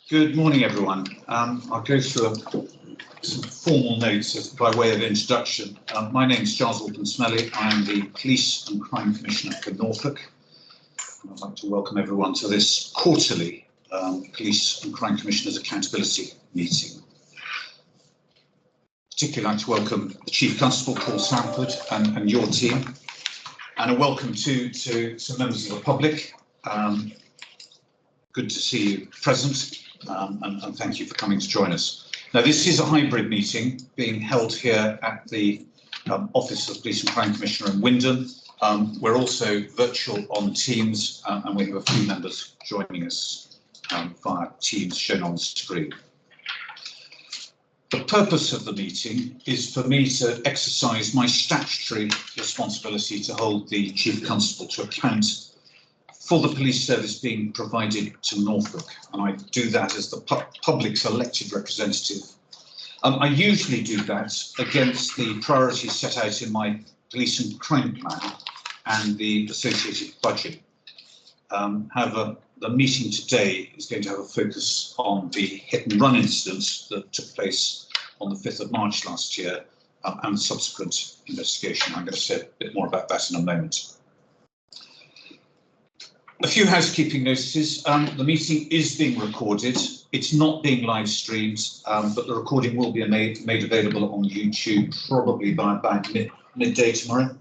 Good morning, everyone. I'll go through some formal notes by way of introduction. My name is Giles Alton-Smellie. I am the Police and Crime Commissioner for Norfolk. I'd like to welcome everyone to this quarterly Police and Crime Commissioners Accountability meeting. Particularly like to welcome the Chief Constable, Paul Sanford, and your team, and a welcome to some members of the public. Good to see you present, and thank you for coming to join us. Now, this is a hybrid meeting being held here at the Office of the Police and Crime Commissioner in Windham. We're also virtual on Teams, and we have a few members joining us via Teams shown on the screen. The purpose of the meeting is for me to exercise my statutory responsibility to hold the Chief Constable to account for the police service being provided to Norfolk, and I do that as the public's elected representative. I usually do that against the priorities set out in my police and crime plan and the associated budget. However, the meeting today is going to have a focus on the hit and run incidents that took place on the 5th of March last year and the subsequent investigation. I'm going to say a bit more about that in a moment. A few housekeeping notices. The meeting is being recorded. It's not being live streamed, but the recording will be made available on YouTube probably by about midday tomorrow.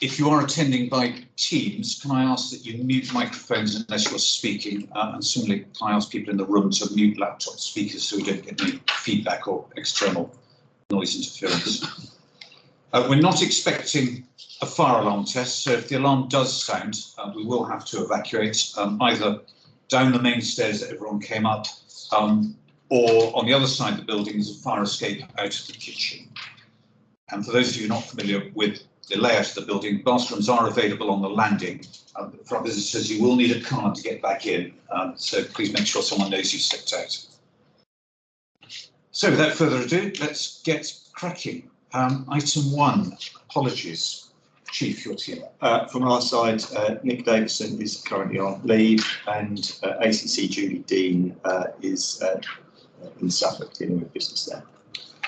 If you are attending by Teams, can I ask that you mute microphones unless you're speaking, and similarly, can I ask people in the room to mute laptop speakers so we don't get any feedback or external noise interference. We're not expecting a fire alarm test, so if the alarm does sound, we will have to evacuate either down the main stairs that everyone came up, or on the other side of the building there's a fire escape out of the kitchen. And for those of you not familiar with the layout of the building, bathrooms are available on the landing. For our visitors, you will need a card to get back in, so please make sure someone knows you stepped out. So without further ado, let's get cracking. Item 1, apologies. Chief, your team. From our side, Nick Davison is currently on leave, and ACC Julie Dean is in Suffolk dealing with business there.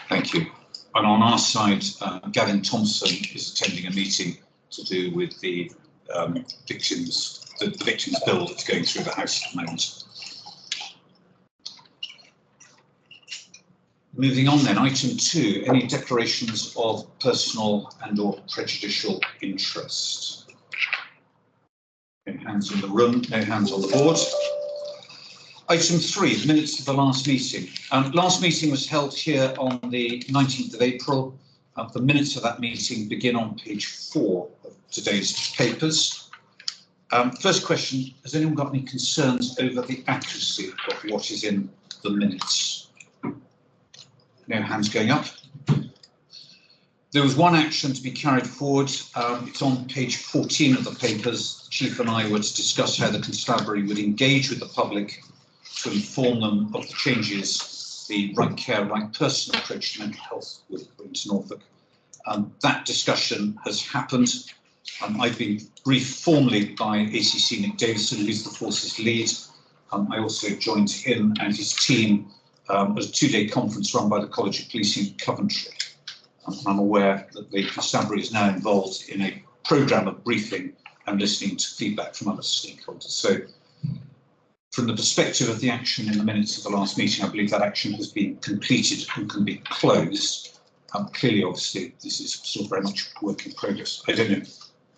Thank you. And on our side, Gavin Thompson is attending a meeting to do with the victims bill that's going through the House at the moment. Moving on then, item 2, any declarations of personal and or prejudicial interest? No hands in the room, no hands on the board. Item 3, the minutes of the last meeting. Last meeting was held here on the 19th of April. The minutes of that meeting begin on page 4 of today's papers. First question, has anyone got any concerns over the accuracy of what is in the minutes? No hands going up. There was one action to be carried forward. It's on page 14 of the papers. The Chief and I were to discuss how the constabulary would engage with the public to inform them of the changes the Right Care, Right Person approach to mental health would bring to Norfolk. That discussion has happened. I've been briefed formally by ACC Nick Davison, who's the force's lead. I also joined him and his team at a 2-day conference run by the College of Policing in Coventry. I'm aware that the constabulary is now involved in a programme of briefing and listening to feedback from other stakeholders. So from the perspective of the action in the minutes of the last meeting, I believe that action has been completed and can be closed. Clearly, obviously, this is still very much work in progress. I don't know,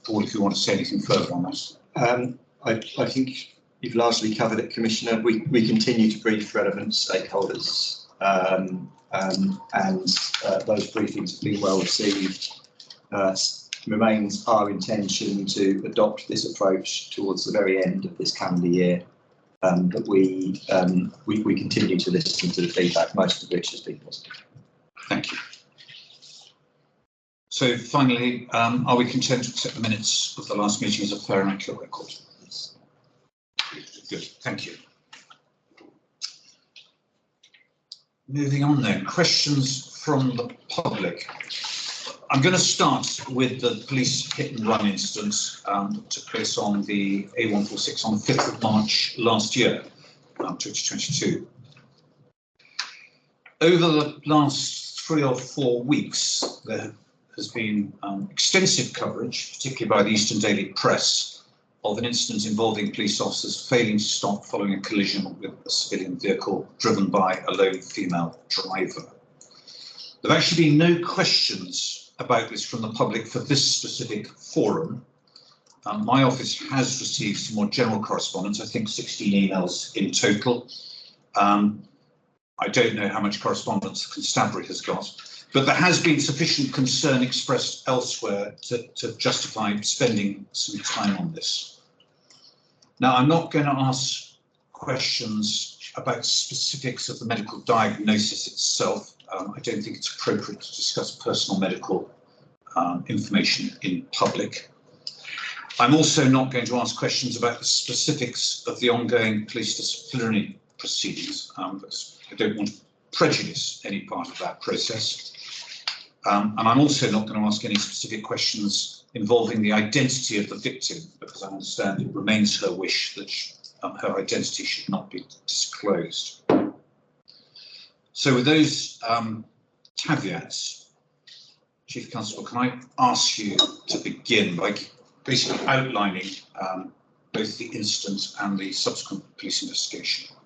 Paul, if you want to say anything further on that. I think you've largely covered it, Commissioner. We continue to brief relevant stakeholders, and those briefings have been well received. Remains our intention to adopt this approach towards the very end of this calendar year, but we continue to listen to the feedback, most of which has been positive. Thank you. So finally, are we content to accept the minutes of the last meeting as a fair and accurate record? Yes. Good, thank you. Moving on then, questions from the public. I'm going to start with the police hit and run incident that took place on the A146 on the 5th of March last year, 2022. Over the last 3 or 4 weeks, there has been extensive coverage, particularly by the Eastern Daily Press, of an incident involving police officers failing to stop following a collision with a civilian vehicle driven by a lone female driver. There have actually been no questions about this from the public for this specific forum. My office has received some more general correspondence, I think 16 emails in total. I don't know how much correspondence the constabulary has got, but there has been sufficient concern expressed elsewhere to justify spending some time on this. Now, I'm not going to ask questions about specifics of the medical diagnosis itself. I don't think it's appropriate to discuss personal medical information in public. I'm also not going to ask questions about the specifics of the ongoing police disciplinary proceedings, because I don't want to prejudice any part of that process. And I'm also not going to ask any specific questions involving the identity of the victim, because I understand it remains her wish that her identity should not be disclosed. So with those caveats, Chief Constable, can I ask you to begin by basically outlining both the incident and the subsequent police investigation?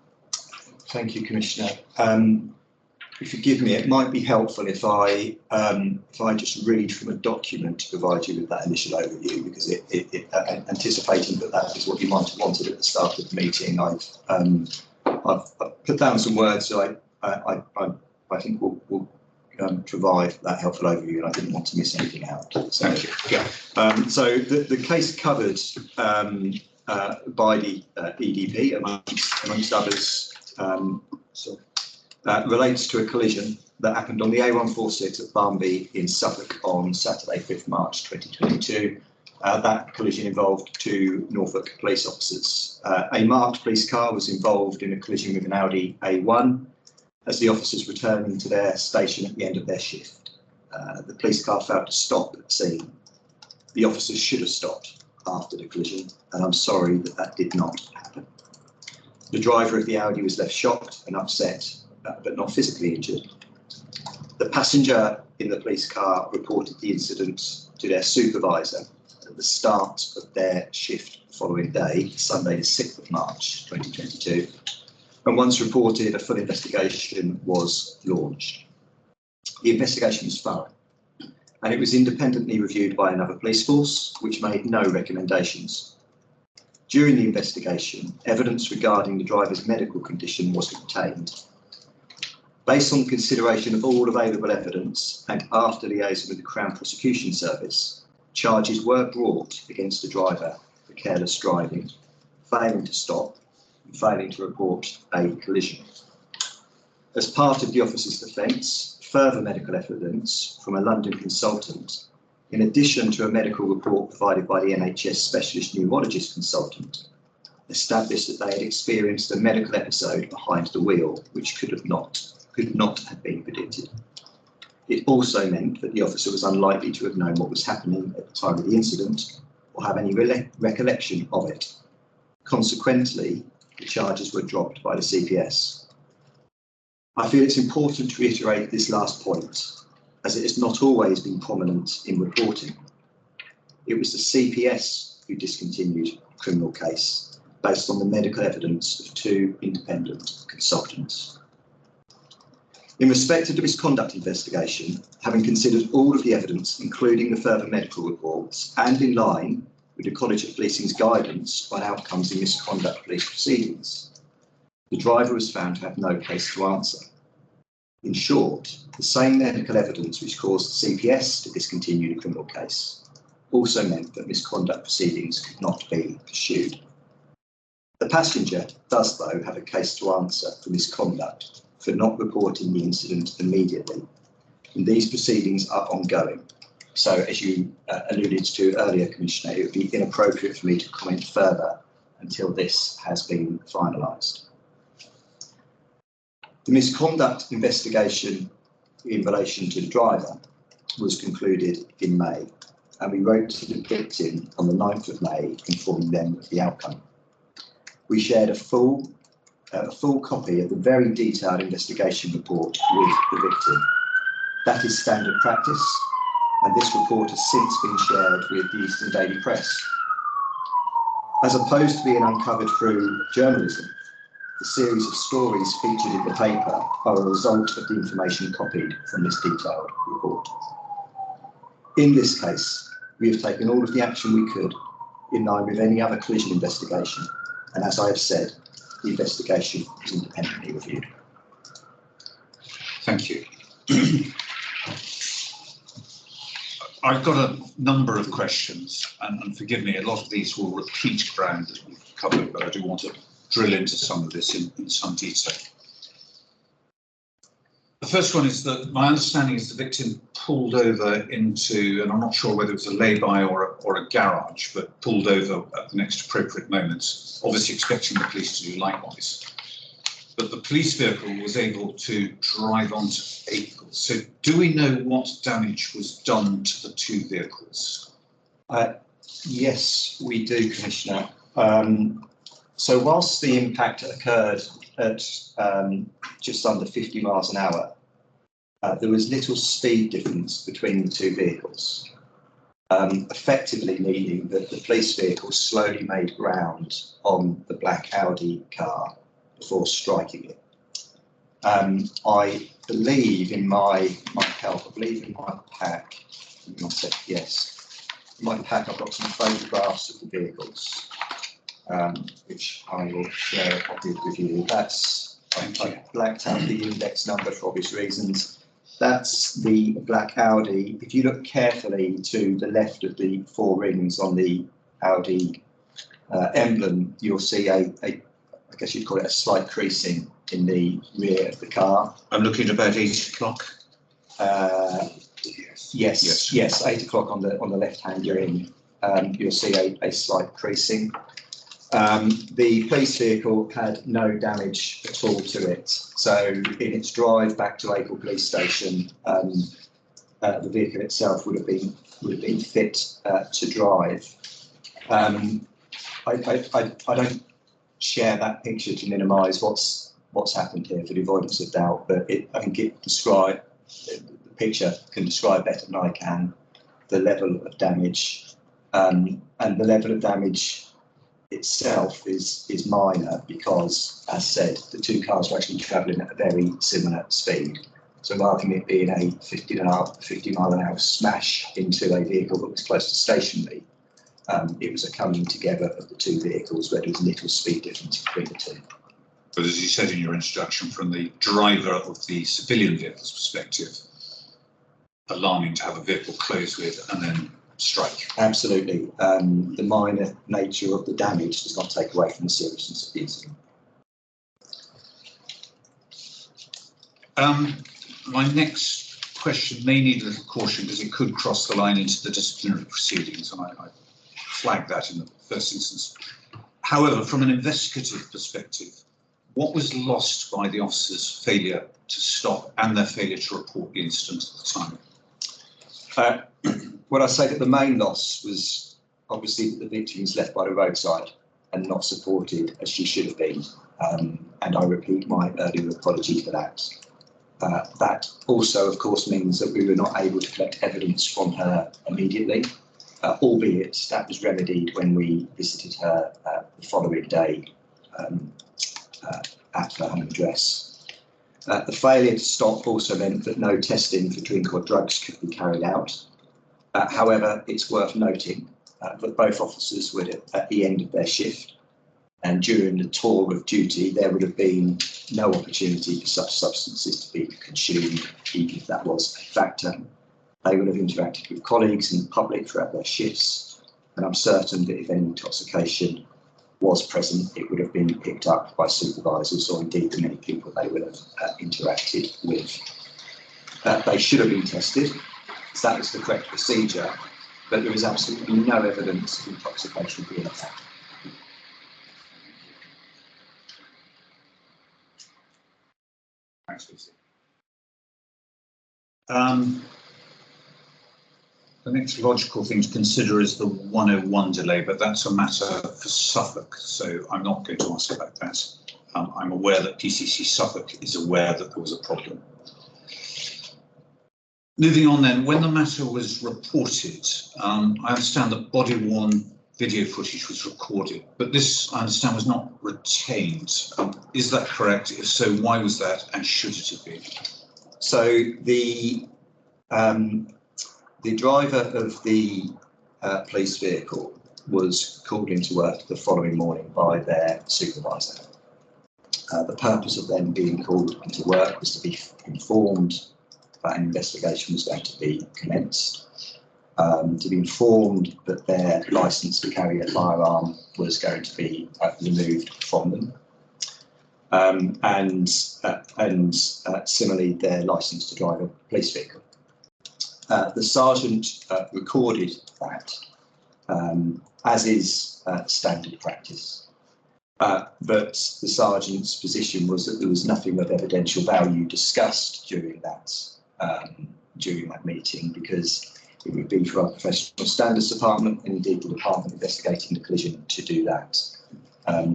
Thank you, Commissioner. If you forgive me, it might be helpful if I just read from a document to provide you with that initial overview, because anticipating that is what you might have wanted at the start of the meeting, I've put down some words that I think will provide that helpful overview, and I didn't want to miss anything out. So, thank you. Yeah. So the case covered by the EDP, amongst others, relates to a collision that happened on the A146 at Barnby in Suffolk on Saturday, 5th March 2022. That collision involved 2 Norfolk police officers. A marked police car was involved in a collision with an Audi A1 as the officers returning to their station at the end of their shift. The police car failed to stop at the scene. The officers should have stopped after the collision, and I'm sorry that did not happen. The driver of the Audi was left shocked and upset, but not physically injured. The passenger in the police car reported the incident to their supervisor at the start of their shift the following day, Sunday the 6th of March 2022, and once reported, a full investigation was launched. The investigation was thorough, and it was independently reviewed by another police force, which made no recommendations. During the investigation, evidence regarding the driver's medical condition was obtained. Based on consideration of all available evidence and after liaison with the Crown Prosecution Service, charges were brought against the driver for careless driving, failing to stop, and failing to report a collision. As part of the officer's defence, further medical evidence from a London consultant, in addition to a medical report provided by the NHS specialist neurologist consultant, established that they had experienced a medical episode behind the wheel, which could not have been predicted. It also meant that the officer was unlikely to have known what was happening at the time of the incident or have any recollection of it. Consequently, the charges were dropped by the CPS. I feel it's important to reiterate this last point, as it has not always been prominent in reporting. It was the CPS who discontinued the criminal case based on the medical evidence of 2 independent consultants. In respect of the misconduct investigation, having considered all of the evidence, including the further medical reports, and in line with the College of Policing's guidance on outcomes in misconduct police proceedings, the driver was found to have no case to answer. In short, the same medical evidence which caused the CPS to discontinue the criminal case also meant that misconduct proceedings could not be pursued. The passenger does, though, have a case to answer for misconduct for not reporting the incident immediately, and these proceedings are ongoing. So, as you alluded to earlier, Commissioner, it would be inappropriate for me to comment further until this has been finalised. The misconduct investigation in relation to the driver was concluded in May, and we wrote to the victim on the 9th of May, informing them of the outcome. We shared a full copy of the very detailed investigation report with the victim. That is standard practice, and this report has since been shared with the Eastern Daily Press. As opposed to being uncovered through journalism, the series of stories featured in the paper are a result of the information copied from this detailed report. In this case, we have taken all of the action we could in line with any other collision investigation, and as I have said, the investigation is independently reviewed. Thank you. I've got a number of questions, and forgive me, a lot of these will repeat ground that we've covered, but I do want to drill into some of this in some detail. The first one is that my understanding is the victim pulled over into, and I'm not sure whether it was a lay-by or a garage, but pulled over at the next appropriate moment, obviously expecting the police to do likewise. But the police vehicle was able to drive onto vehicles. So do we know what damage was done to the two vehicles? Yes, we do, Commissioner. So whilst the impact occurred at just under 50 miles an hour, there was little speed difference between the two vehicles, effectively meaning that the police vehicle slowly made ground on the black Audi car before striking it. I believe in my help, I believe in my pack, yes, in my pack I've got some photographs of the vehicles, which I will share a copy with you. That's, I blacked out the index number for obvious reasons. That's the black Audi. If you look carefully to the left of the four rings on the Audi emblem, you'll see a I guess you'd call it a slight creasing in the rear of the car. I'm looking at about 8 o'clock. Yes, 8 o'clock on the left-hand ring. You'll see a slight creasing. The police vehicle had no damage at all to it. So in its drive back to Acle Police Station, the vehicle itself would have been fit to drive. I don't share that picture to minimise what's happened here for the avoidance of doubt, but I think the picture can describe better than I can the level of damage, and the level of damage itself is minor because, as said, the two cars were actually travelling at a very similar speed. So rather than it being a 50 mile an hour smash into a vehicle that was close to stationary, it was a coming together of the two vehicles where there was little speed difference between the two. But as you said in your introduction, from the driver of the civilian vehicle's perspective, alarming to have a vehicle close with and then strike. Absolutely. The minor nature of the damage does not take away from the seriousness of the incident. My next question may need a little caution because it could cross the line into the disciplinary proceedings, and I flagged that in the first instance. However, from an investigative perspective, what was lost by the officers' failure to stop and their failure to report the incident at the time? What I say that the main loss was obviously that the victim was left by the roadside and not supported as she should have been. And I repeat my earlier apology for that. That also, of course, means that we were not able to collect evidence from her immediately, albeit that was remedied when we visited her the following day at her home address. The failure to stop also meant that no testing for drink or drugs could be carried out. However, it's worth noting that both officers were at the end of their shift, and during the tour of duty, there would have been no opportunity for such substances to be consumed, even if that was a factor. They would have interacted with colleagues and the public throughout their shifts, and I'm certain that if any intoxication was present, it would have been picked up by supervisors or indeed the many people they would have interacted with. They should have been tested, as that was the correct procedure, but there is absolutely no evidence of intoxication being attacked. Thanks, Lucy. The next logical thing to consider is the 101 delay, but that's a matter for Suffolk, so I'm not going to ask about that. I'm aware that PCC Suffolk is aware that there was a problem. Moving on then, when the matter was reported, I understand that body-worn video footage was recorded, but this, I understand, was not retained. Is that correct? If so, why was that, and should it have been? So the driver of the police vehicle was called into work the following morning by their supervisor. The purpose of them being called into work was to be informed that an investigation was going to be commenced, to be informed that their licence to carry a firearm was going to be removed from them, and similarly their licence to drive a police vehicle. The sergeant recorded that, as is standard practice. But the sergeant's position was that there was nothing of evidential value discussed during that meeting, because it would be for our professional standards department, and indeed the department investigating the collision, to do that.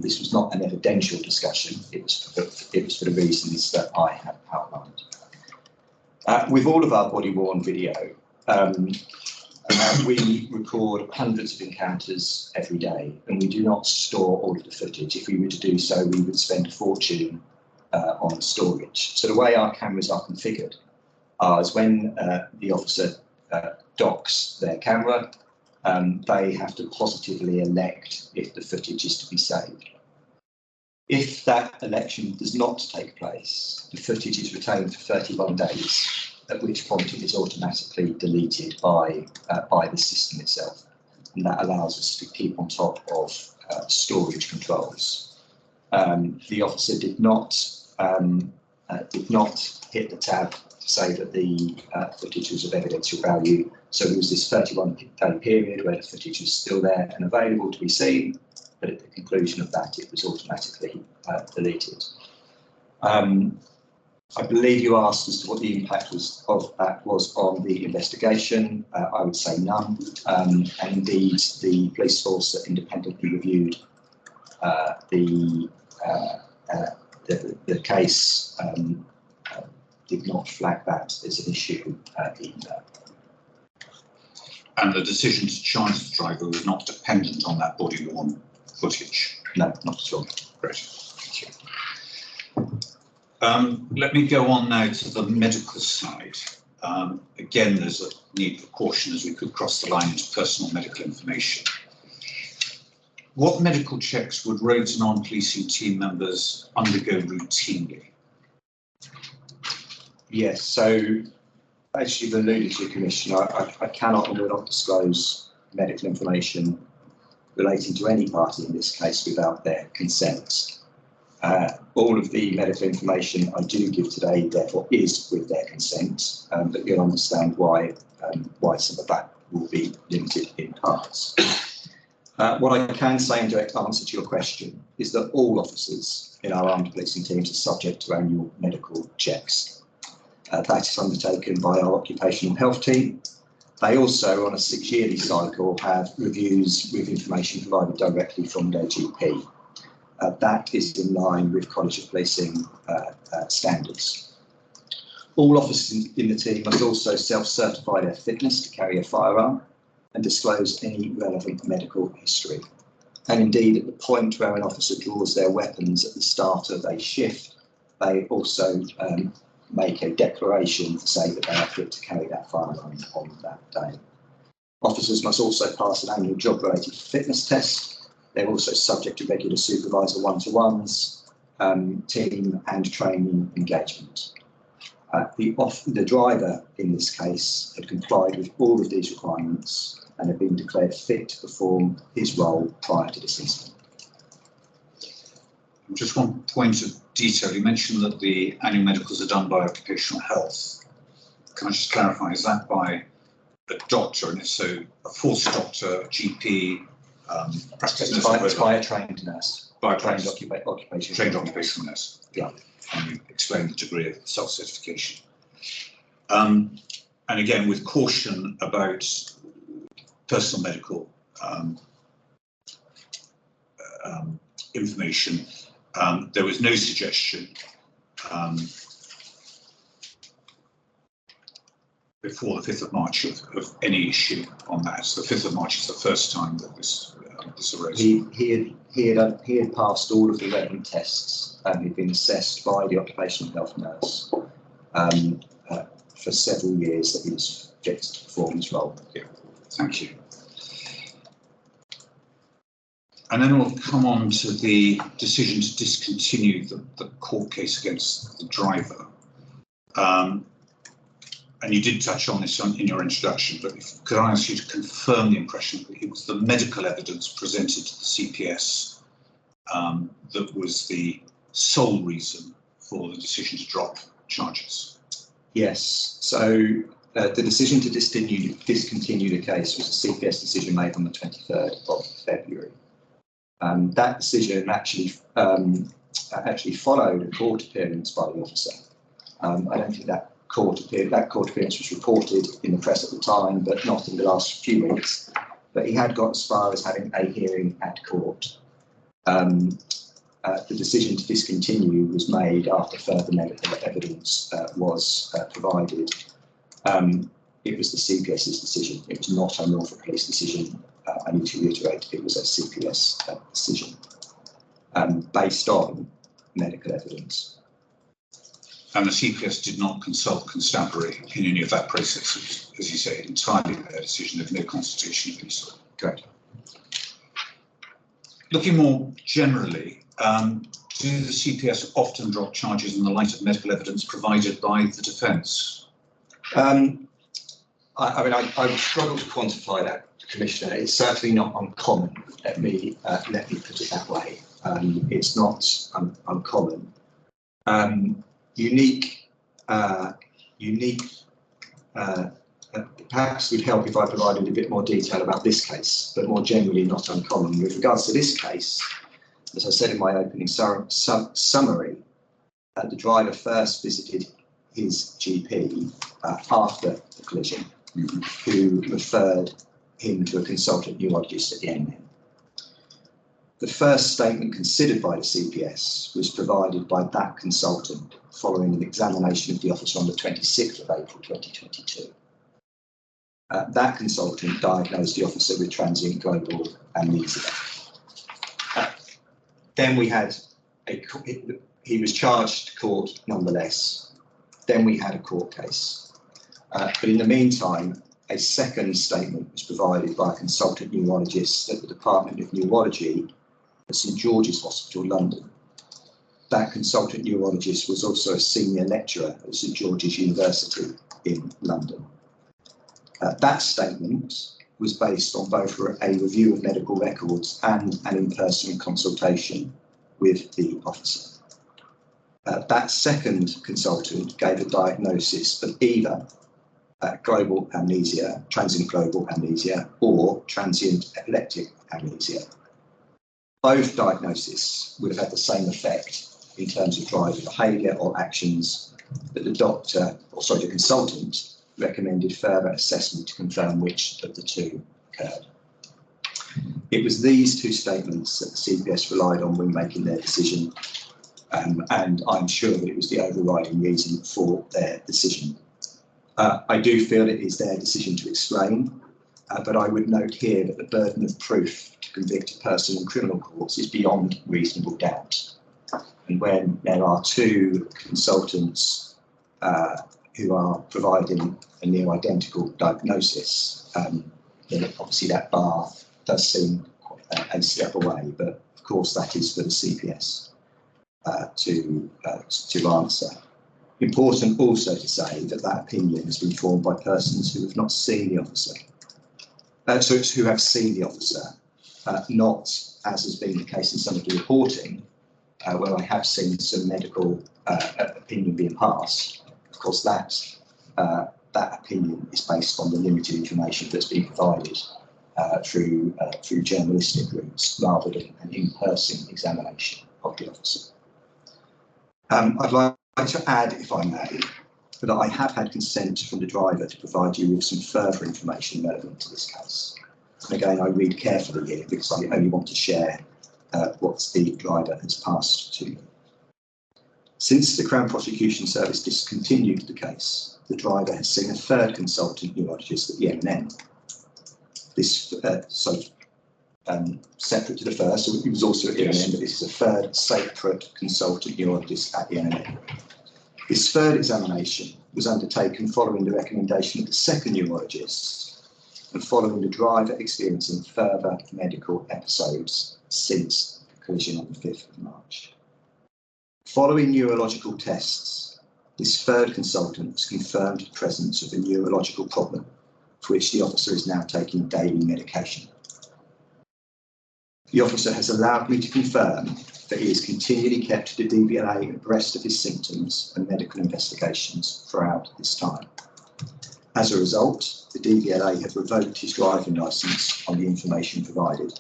This was not an evidential discussion. It was for the reasons that I have outlined. With all of our body-worn video, we record hundreds of encounters every day, and we do not store all of the footage. If we were to do so, we would spend a fortune on storage. So the way our cameras are configured is when the officer docks their camera, they have to positively elect if the footage is to be saved. If that election does not take place, the footage is retained for 31 days, at which point it is automatically deleted by the system itself. And that allows us to keep on top of storage controls. The officer did not hit the tab to say that the footage was of evidential value. So there was this 31-day period where the footage was still there and available to be seen, but at the conclusion of that, it was automatically deleted. I believe you asked as to what the impact of that was on the investigation. I would say none. And indeed, the police force that independently reviewed the case did not flag that as an issue either. And the decision to charge the driver was not dependent on that body-worn footage? No, not at all. Great, thank you. Let me go on now to the medical side. Again, there's a need for caution, as we could cross the line into personal medical information. What medical checks would roads and non-policing team members undergo routinely? Yes, so as you've alluded to, Commissioner, I cannot and will not disclose medical information relating to any party in this case without their consent. All of the medical information I do give today, therefore, is with their consent, but you'll understand why some of that will be limited in parts. What I can say in direct answer to your question is that all officers in our armed policing teams are subject to annual medical checks. That is undertaken by our occupational health team. They also, on a 6-yearly cycle, have reviews with information provided directly from their GP. That is in line with College of Policing standards. All officers in the team must also self-certify their fitness to carry a firearm and disclose any relevant medical history. And indeed, at the point where an officer draws their weapons at the start of a shift, they also make a declaration to say that they are fit to carry that firearm on that day. Officers must also pass an annual job-related fitness test. They're also subject to regular supervisor one-to-ones, team and training engagement. The driver in this case had complied with all of these requirements and had been declared fit to perform his role prior to this incident. Just one point of detail. You mentioned that the annual medicals are done by occupational health. Can I just clarify, is that by a doctor, and if so, a force doctor, a GP, practitioner? It's by a trained nurse. By a trained occupational nurse. Yeah. And you explain the degree of self-certification. And again, with caution about personal medical information. There was no suggestion before the 5th of March of any issue on that. So the 5th of March is the first time that this arose. He had passed all of the relevant tests and he'd been assessed by the occupational health nurse for several years that he was fit to perform his role. Yeah, thank you. And then we'll come on to the decision to discontinue the court case against the driver. And you did touch on this in your introduction, but could I ask you to confirm the impression that it was the medical evidence presented to the CPS that was the sole reason for the decision to drop charges? Yes. So the decision to discontinue the case was a CPS decision made on the 23rd of February. That decision actually followed a court appearance by the officer. I don't think that court appearance was reported in the press at the time, but not in the last few weeks. But he had got as far as having a hearing at court. The decision to discontinue was made after further medical evidence was provided. It was the CPS's decision. It was not a Norfolk Police decision. I need to reiterate, it was a CPS decision based on medical evidence. And the CPS did not consult constabulary in any of that process. It was, as you say, entirely their decision. There's no consultation of any sort. Correct. Looking more generally, do the CPS often drop charges in the light of medical evidence provided by the defence? I mean, I would struggle to quantify that, Commissioner. It's certainly not uncommon. Let me put it that way. It's not uncommon. Unique. Perhaps would help if I provided a bit more detail about this case, but more generally not uncommon. With regards to this case, as I said in my opening summary, the driver first visited his GP after the collision, who referred him to a consultant neurologist at the NN. The first statement considered by the CPS was provided by that consultant following an examination of the officer on the 26th of April 2022. That consultant diagnosed the officer with transient global amnesia. Then we had he was charged to court nonetheless. Then we had a court case. But in the meantime, a second statement was provided by a consultant neurologist at the Department of Neurology at St George's Hospital, London. That consultant neurologist was also a senior lecturer at St George's University in London. That statement was based on both a review of medical records and an in-person consultation with the officer. That second consultant gave a diagnosis of either global amnesia, transient global amnesia, or transient epileptic amnesia. Both diagnoses would have had the same effect in terms of driver behaviour or actions, but the consultant recommended further assessment to confirm which of the two occurred. It was these two statements that the CPS relied on when making their decision, and I'm sure that it was the overriding reason for their decision. I do feel it is their decision to explain, but I would note here that the burden of proof to convict a person in criminal courts is beyond reasonable doubt. And when there are two consultants who are providing a near identical diagnosis, then obviously that bar does seem a step away, but of course that is for the CPS to answer. Important also to say that that opinion has been formed by persons who have not seen the officer, who have seen the officer, not as has been the case in some of the reporting, where I have seen some medical opinion being passed. Of course, that opinion is based on the limited information that's been provided through journalistic routes rather than an in-person examination of the officer. I'd like to add, if I may, that I have had consent from the driver to provide you with some further information relevant to this case. And again, I read carefully here because I only want to share what the driver has passed to me. Since the Crown Prosecution Service discontinued the case, the driver has seen a third consultant neurologist at the M&N. This separate to the first, so he was also at the M&N, but this is a third separate consultant neurologist at the M&N. This third examination was undertaken following the recommendation of the second neurologist and following the driver experiencing further medical episodes since the collision on the 5th of March. Following neurological tests, this third consultant has confirmed the presence of a neurological problem for which the officer is now taking daily medication. The officer has allowed me to confirm that he has continually kept the DVLA abreast of his symptoms and medical investigations throughout this time. As a result, the DVLA have revoked his driving licence on the information provided.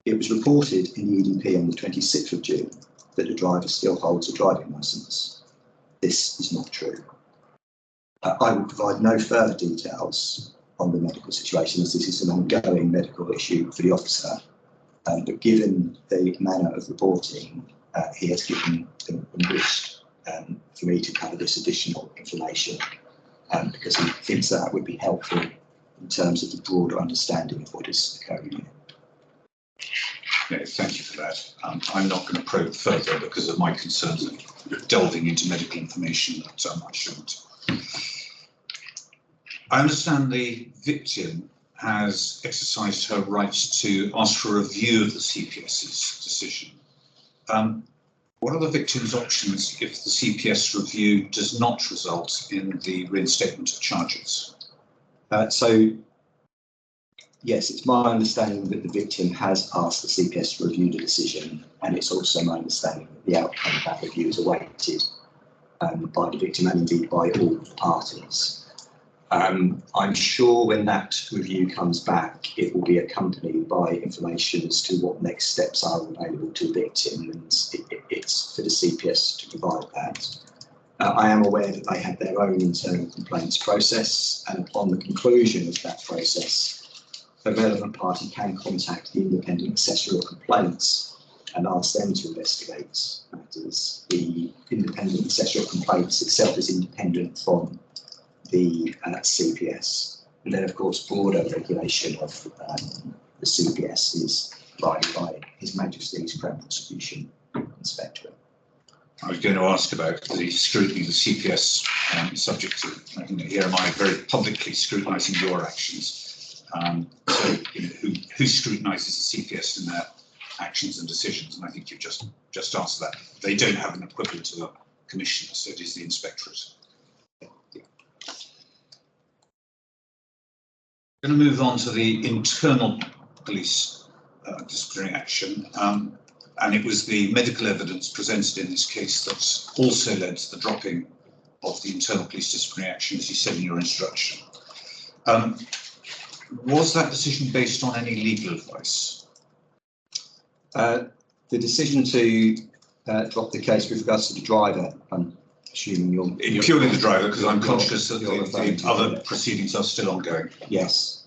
It was reported in the EDP on the 26th of June that the driver still holds a driving licence. This is not true. I will provide no further details on the medical situation as this is an ongoing medical issue for the officer. But given the manner of reporting, he has given the wish for me to cover this additional information because he thinks that would be helpful in terms of the broader understanding of what is occurring here. No, thank you for that. I'm not going to probe further because of my concerns of delving into medical information that I shouldn't. I understand the victim has exercised her rights to ask for a review of the CPS's decision. What are the victim's options if the CPS review does not result in the reinstatement of charges? Yes, it's my understanding that the victim has asked the CPS to review the decision, and it's also my understanding that the outcome of that review is awaited by the victim and indeed by all parties. I'm sure when that review comes back, it will be accompanied by information as to what next steps are available to the victim, and it's for the CPS to provide that. I am aware that they have their own internal complaints process, and upon the conclusion of that process, a relevant party can contact the independent assessor of complaints and ask them to investigate matters. The independent assessor of complaints itself is independent from the CPS. And then, of course, broader regulation of the CPS is provided by His Majesty's Crown Prosecution Inspectorate. I was going to ask about the scrutiny of the CPS subject to, here am I very publicly scrutinising your actions. So, who scrutinises the CPS in their actions and decisions? And I think you've just answered that. They don't have an equivalent to the commissioner, so it is the inspectorate. I'm going to move on to the internal police disciplinary action. And it was the medical evidence presented in this case that also led to the dropping of the internal police disciplinary action, as you said in your introduction. Was that decision based on any legal advice? The decision to drop the case with regards to the driver, I'm assuming you're purely the driver, because I'm conscious that the other proceedings are still ongoing. Yes.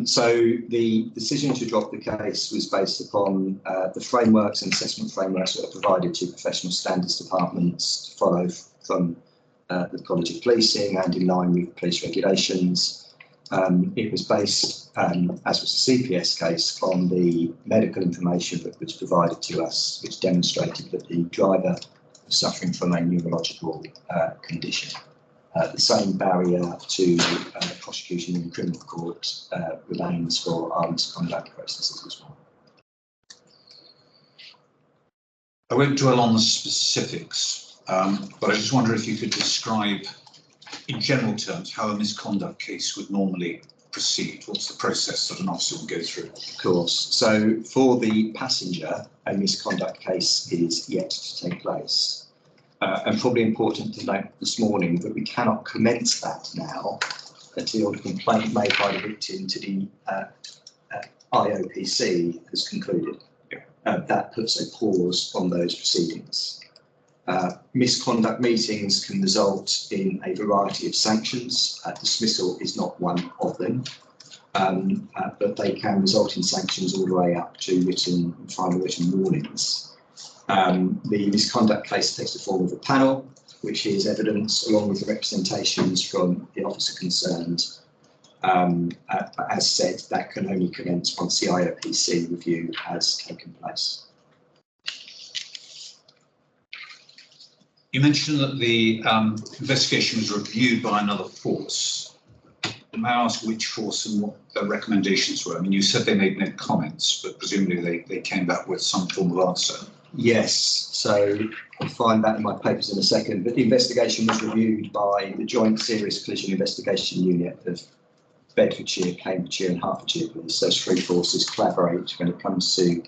So the decision to drop the case was based upon the frameworks and assessment frameworks that are provided to professional standards departments to follow from the College of Policing and in line with police regulations. It was based, as was the CPS case, on the medical information that was provided to us, which demonstrated that the driver was suffering from a neurological condition. The same barrier to prosecution in the criminal court remains for our misconduct processes as well. I won't dwell on the specifics, but I just wonder if you could describe in general terms how a misconduct case would normally proceed. What's the process that an officer would go through? Of course. So for the passenger, a misconduct case is yet to take place. And probably important to note this morning that we cannot commence that now until the complaint made by the victim to the IOPC has concluded. That puts a pause on those proceedings. Misconduct meetings can result in a variety of sanctions. Dismissal is not one of them. but they can result in sanctions all the way up to final written warnings. The misconduct case takes the form of a panel, which hears evidence along with the representations from the officer concerned. As said, that can only commence once the IOPC review has taken place. You mentioned that the investigation was reviewed by another force. May I ask which force and what their recommendations were? I mean, you said they made no comments, but presumably they came back with some form of answer. Yes, so I'll find that in my papers in a second, but the investigation was reviewed by the Joint Serious Collision Investigation Unit of Bedfordshire, Cambridgeshire and Hertfordshire Police. Those three forces collaborate when it comes to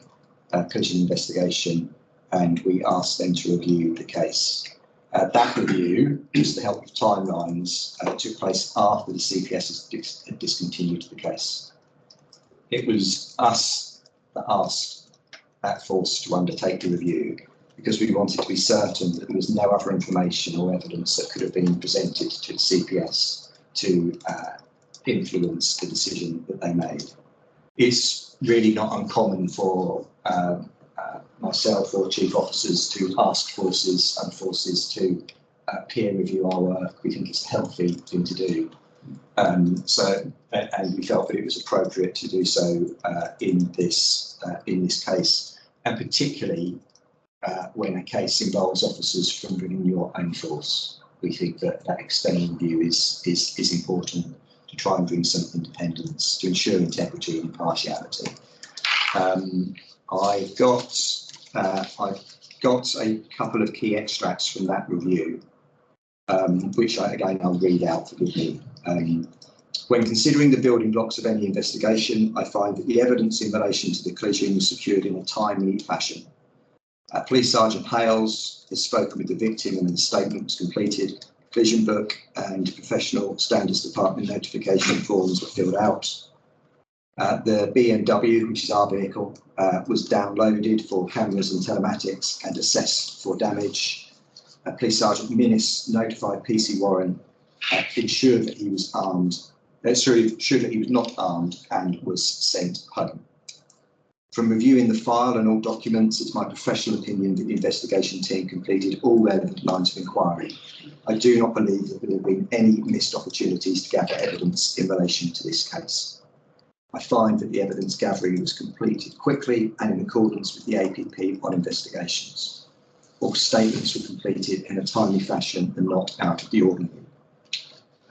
collision investigation, and we asked them to review the case. That review, just to help with timelines, took place after the CPS had discontinued the case. It was us that asked that force to undertake the review because we wanted to be certain that there was no other information or evidence that could have been presented to the CPS to influence the decision that they made. It's really not uncommon for myself or chief officers to ask forces and forces to peer review our work. We think it's a healthy thing to do. And we felt that it was appropriate to do so in this case, and particularly when a case involves officers from within your own force. We think that external review is important to try and bring some independence, to ensure integrity and impartiality. I've got a couple of key extracts from that review, which I'll read out, forgive me. When considering the building blocks of any investigation, I find that the evidence in relation to the collision was secured in a timely fashion. Police Sergeant Hales has spoken with the victim and the statement was completed. Collision book and professional standards department notification forms were filled out. The BMW, which is our vehicle, was downloaded for cameras and telematics and assessed for damage. Police Sergeant Minnis notified PC Warren, ensured that he was not armed and was sent home. From reviewing the file and all documents, it's my professional opinion that the investigation team completed all relevant lines of inquiry. I do not believe that there have been any missed opportunities to gather evidence in relation to this case. I find that the evidence gathering was completed quickly and in accordance with the APP on investigations. All statements were completed in a timely fashion and not out of the ordinary.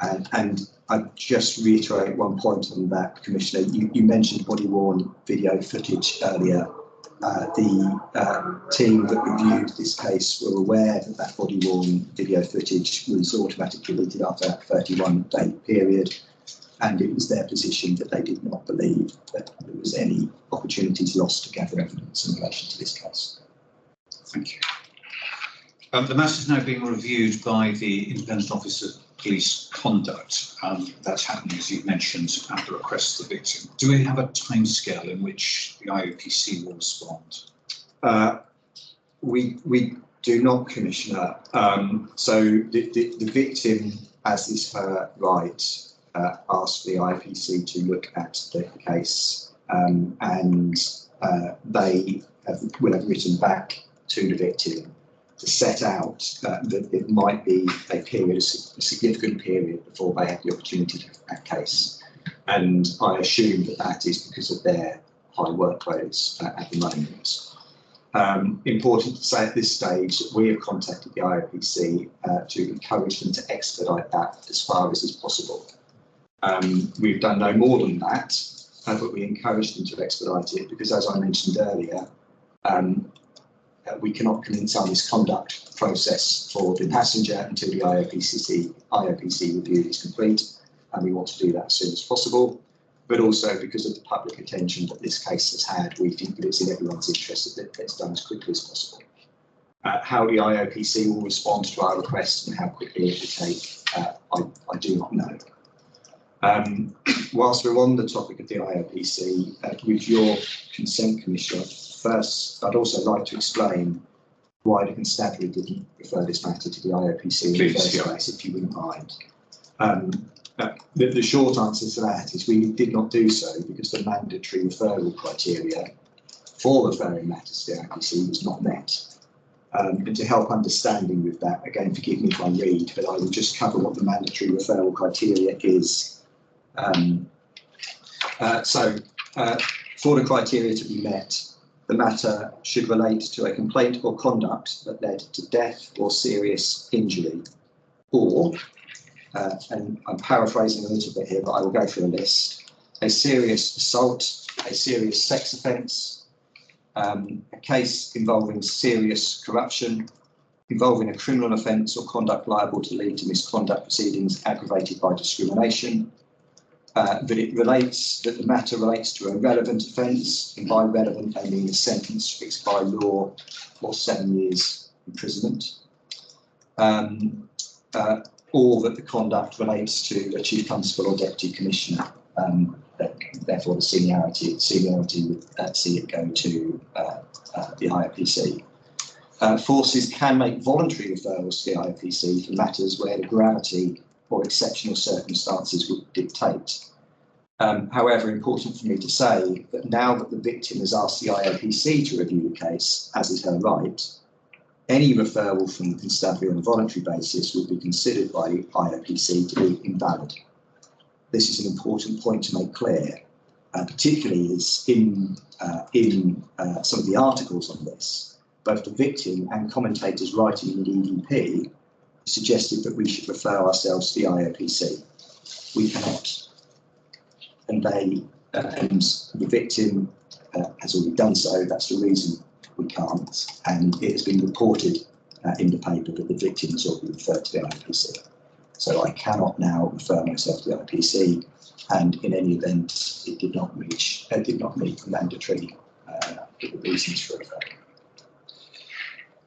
And I just reiterate one point on that, Commissioner. You mentioned body-worn video footage earlier. The team that reviewed this case were aware that that body-worn video footage was automatically deleted after that 31-day period, and it was their position that they did not believe that there was any opportunities lost to gather evidence in relation to this case. Thank you. The matter is now being reviewed by the Independent Office of Police Conduct. That's happening, as you've mentioned, at the request of the victim. Do we have a timescale in which the IOPC will respond? We do not, Commissioner. So the victim, as is her right, asked the IOPC to look at the case, and they will have written back to the victim to set out that it might be a significant period before they have the opportunity to have that case. And I assume that is because of their high workloads at the moment. Important to say at this stage that we have contacted the IOPC to encourage them to expedite that as far as is possible. We've done no more than that, but we encourage them to expedite it because, as I mentioned earlier, we cannot commence our misconduct process for the passenger until the IOPC review is complete, and we want to do that as soon as possible. But also because of the public attention that this case has had, we think that it's in everyone's interest that it gets done as quickly as possible. How the IOPC will respond to our requests and how quickly it will take, I do not know. Whilst we're on the topic of the IOPC, with your consent, Commissioner, first, I'd also like to explain why the constabulary didn't refer this matter to the IOPC in the first place, if you wouldn't mind. The short answer to that is we did not do so because the mandatory referral criteria for referring matters to the IPC was not met. And to help understanding with that, again, forgive me if I read, but I will just cover what the mandatory referral criteria is. For the criteria to be met, the matter should relate to a complaint or conduct that led to death or serious injury, or, and I'm paraphrasing a little bit here, but I will go through a list, a serious assault, a serious sex offence, a case involving serious corruption, involving a criminal offence or conduct liable to lead to misconduct proceedings aggravated by discrimination, that the matter relates to a relevant offence, and by relevant I mean a sentence fixed by law or 7 years imprisonment, or that the conduct relates to a chief constable or deputy commissioner. Therefore, the seniority would see it go to the IOPC. Forces can make voluntary referrals to the IOPC for matters where the gravity or exceptional circumstances would dictate. However, important for me to say that now that the victim has asked the IOPC to review the case, as is her right, any referral from the constabulary on a voluntary basis would be considered by the IOPC to be invalid. This is an important point to make clear, particularly as in some of the articles on this, both the victim and commentators writing in the EDP suggested that we should refer ourselves to the IOPC. We cannot. And the victim has already done so. That's the reason we can't. And it has been reported in the paper that the victim has already referred to the IPC. So I cannot now refer myself to the IPC. And in any event, it did not meet the mandatory reasons for referral.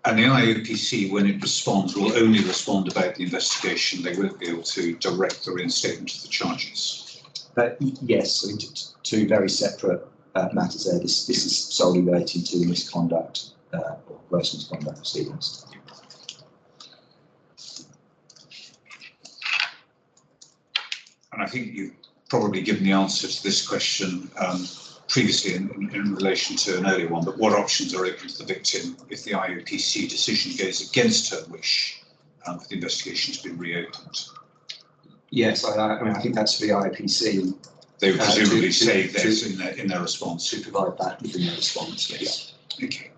And the IOPC, when it responds, will only respond about the investigation. They won't be able to direct the reinstatement of the charges. Yes, I mean, two very separate matters there. This is solely relating to misconduct or gross misconduct proceedings. And I think you've probably given the answer to this question previously in relation to an earlier one, but what options are open to the victim if the IOPC decision goes against her wish for the investigation to be reopened? Yes, I think that's for the IOPC. They would presumably say this in their response. To provide that within their response, yes. Yeah. Okay.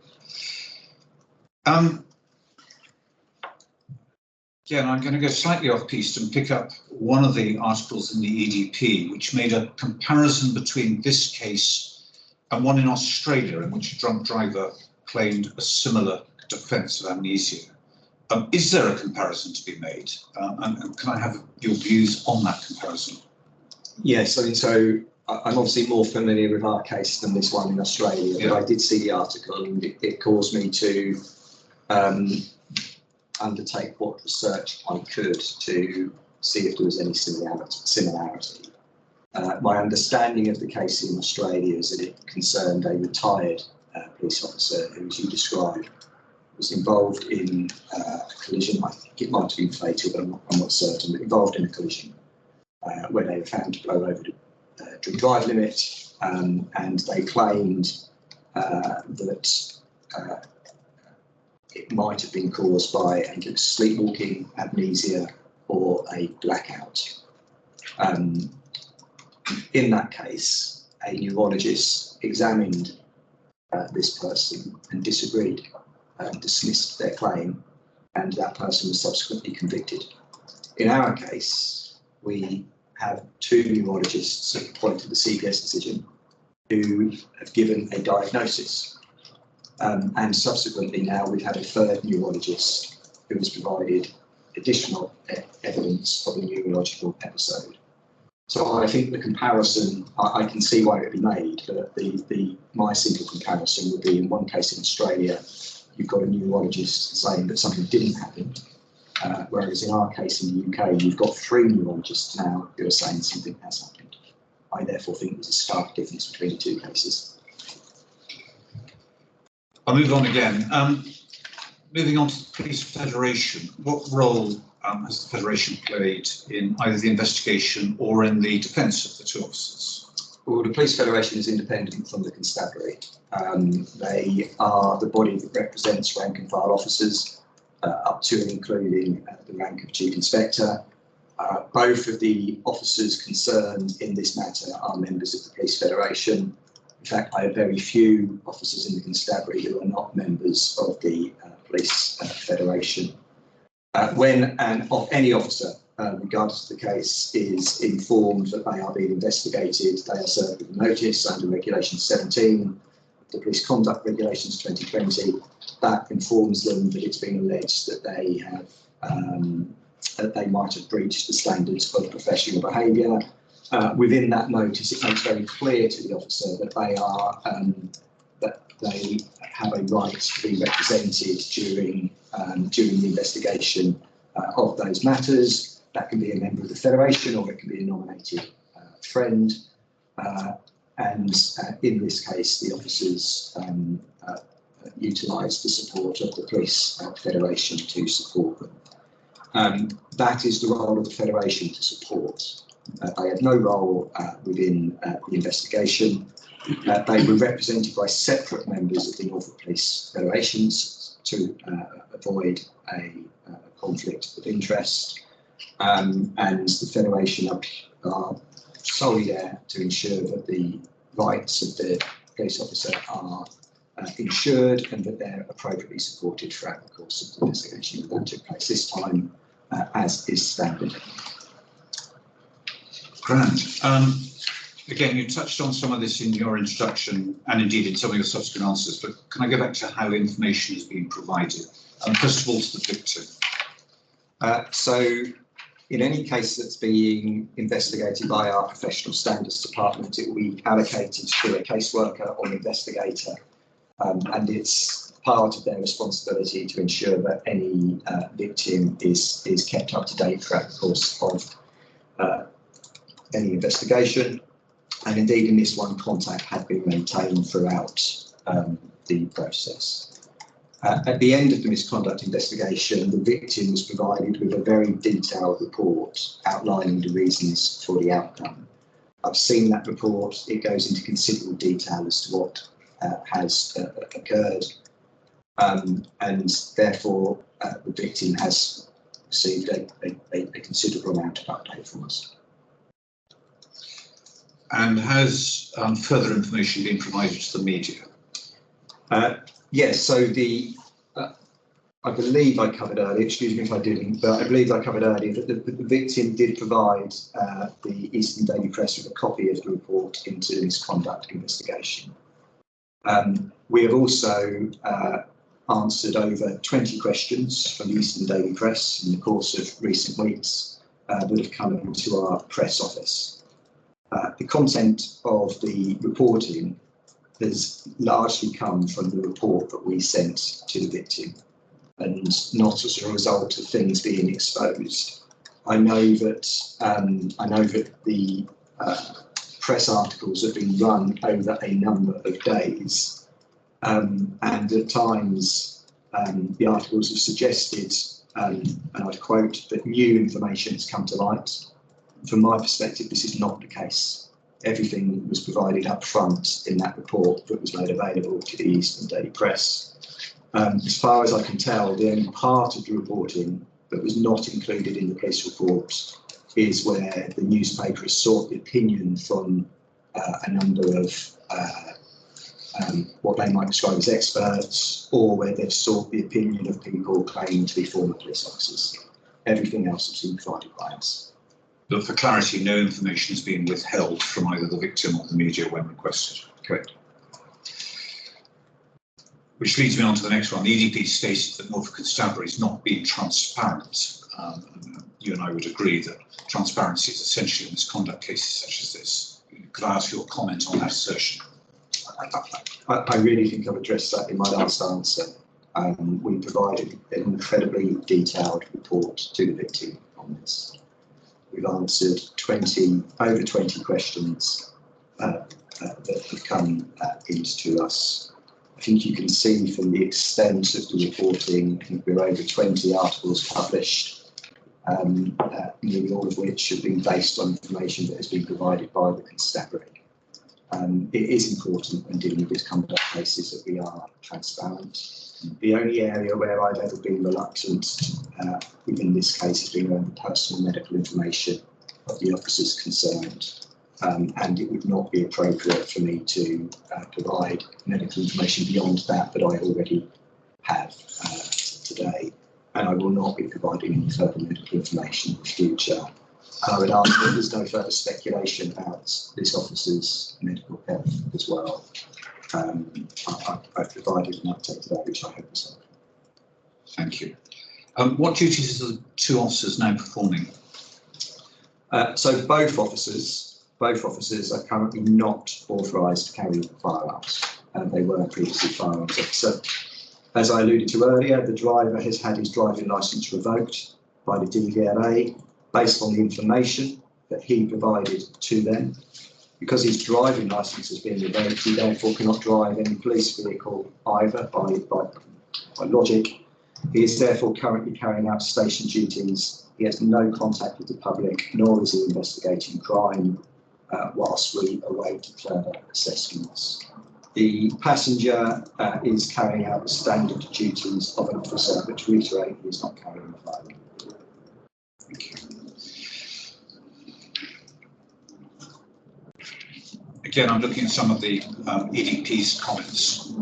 Again, I'm going to go slightly off-piste and pick up one of the articles in the EDP, which made a comparison between this case and one in Australia, in which a drunk driver claimed a similar defence of amnesia. Is there a comparison to be made? And can I have your views on that comparison? Yes, I mean, so I'm obviously more familiar with our case than this one in Australia, but I did see the article and it caused me to undertake what research I could to see if there was any similarity. My understanding of the case in Australia is that it concerned a retired police officer who, as you described, was involved in a collision. I think it might have been fatal, but I'm not certain, but involved in a collision where they were found to blow over the drink drive limit, and they claimed that it might have been caused by, I think it was sleepwalking, amnesia, or a blackout. In that case, a neurologist examined this person and disagreed, dismissed their claim, and that person was subsequently convicted. In our case, we have two neurologists at the point of the CPS decision who have given a diagnosis. And subsequently now we've had a third neurologist who has provided additional evidence of a neurological episode. So I think the comparison, I can see why it would be made, but my simple comparison would be in one case in Australia, you've got a neurologist saying that something didn't happen, whereas in our case in the UK, you've got three neurologists now who are saying something has happened. I therefore think there's a stark difference between the two cases. I'll move on again. moving on to the Police Federation, what role has the Federation played in either the investigation or in the defence of the two officers? Well, the Police Federation is independent from the Constabulary. They are the body that represents rank and file officers up to and including the rank of Chief Inspector. Both of the officers concerned in this matter are members of the Police Federation. In fact, I have very few officers in the Constabulary who are not members of the Police Federation. When any officer, regardless of the case, is informed that they are being investigated, they are served with a notice under Regulation 17, the Police Conduct Regulations 2020. That informs them that it's been alleged that they have that they might have breached the standards of professional behaviour. Within that notice, it makes very clear to the officer that they are that they have a right to be represented during the investigation of those matters. That can be a member of the Federation or it can be a nominated friend. And in this case, the officers utilise the support of the Police Federation to support them. That is the role of the Federation to support. They have no role within the investigation. They were represented by separate members of the Norfolk Police Federations to avoid a conflict of interest. And the Federation are solely there to ensure that the rights of the police officer are ensured and that they're appropriately supported throughout the course of the investigation that took place this time, as is standard. Grand. Again, you touched on some of this in your introduction and indeed in some of your subsequent answers, but can I go back to how information is being provided? First of all, to the victim. So in any case that's being investigated by our professional standards department, it will be allocated to a caseworker or investigator, and it's part of their responsibility to ensure that any victim is kept up to date throughout the course of any investigation. And indeed, in this one, contact had been maintained throughout the process. At the end of the misconduct investigation, the victim was provided with a very detailed report outlining the reasons for the outcome. I've seen that report. It goes into considerable detail as to what has occurred, and therefore the victim has received a considerable amount of update from us. And has further information been provided to the media? Yes, so I believe I covered earlier, excuse me if I didn't, but I believe I covered earlier that the victim did provide the Eastern Daily Press with a copy of the report into the misconduct investigation. We have also answered over 20 questions from the Eastern Daily Press in the course of recent weeks that have come into our press office. The content of the reporting has largely come from the report that we sent to the victim, and not as a result of things being exposed. I know that the press articles have been run over a number of days, and at times the articles have suggested, and I'd quote, that new information has come to light. From my perspective, this is not the case. Everything was provided up front in that report that was made available to the Eastern Daily Press. As far as I can tell, the only part of the reporting that was not included in the police report is where the newspaper has sought the opinion from a number of what they might describe as experts, or where they've sought the opinion of people claiming to be former police officers. Everything else has been provided by us. But for clarity, no information is being withheld from either the victim or the media when requested. Correct. Which leads me on to the next one. The EDP stated that Norfolk Constabulary is not being transparent. You and I would agree that transparency is essential in misconduct cases such as this. Could I ask your comment on that assertion? I really think I've addressed that in my last answer. We provided an incredibly detailed report to the victim on this. We've answered over 20 questions that have come into us think you can see from the extent of the reporting, I think we're over 20 articles published, nearly all of which have been based on information that has been provided by the constabulary. It is important when dealing with misconduct cases that we are transparent. The only area where I've ever been reluctant within this case has been around the personal medical information of the officers concerned. And it would not be appropriate for me to provide medical information beyond that I already have today. And I will not be providing any further medical information in the future. And I would ask that there's no further speculation about this officer's medical health as well. I've provided an update to that, which I hope is helpful. Thank you. What duties are the two officers now performing? So both officers are currently not authorised to carry firearms. They were previously firearms officer. As I alluded to earlier, the driver has had his driving licence revoked by the DVLA based on the information that he provided to them. Because his driving licence has been revoked, he therefore cannot drive any police vehicle either by logic. He is therefore currently carrying out station duties. He has no contact with the public, nor is he investigating crime whilst we await further assessments. The passenger is carrying out the standard duties of an officer, but to reiterate, he is not carrying a firearm. Thank you. Again, I'm looking at some of the EDP's comments.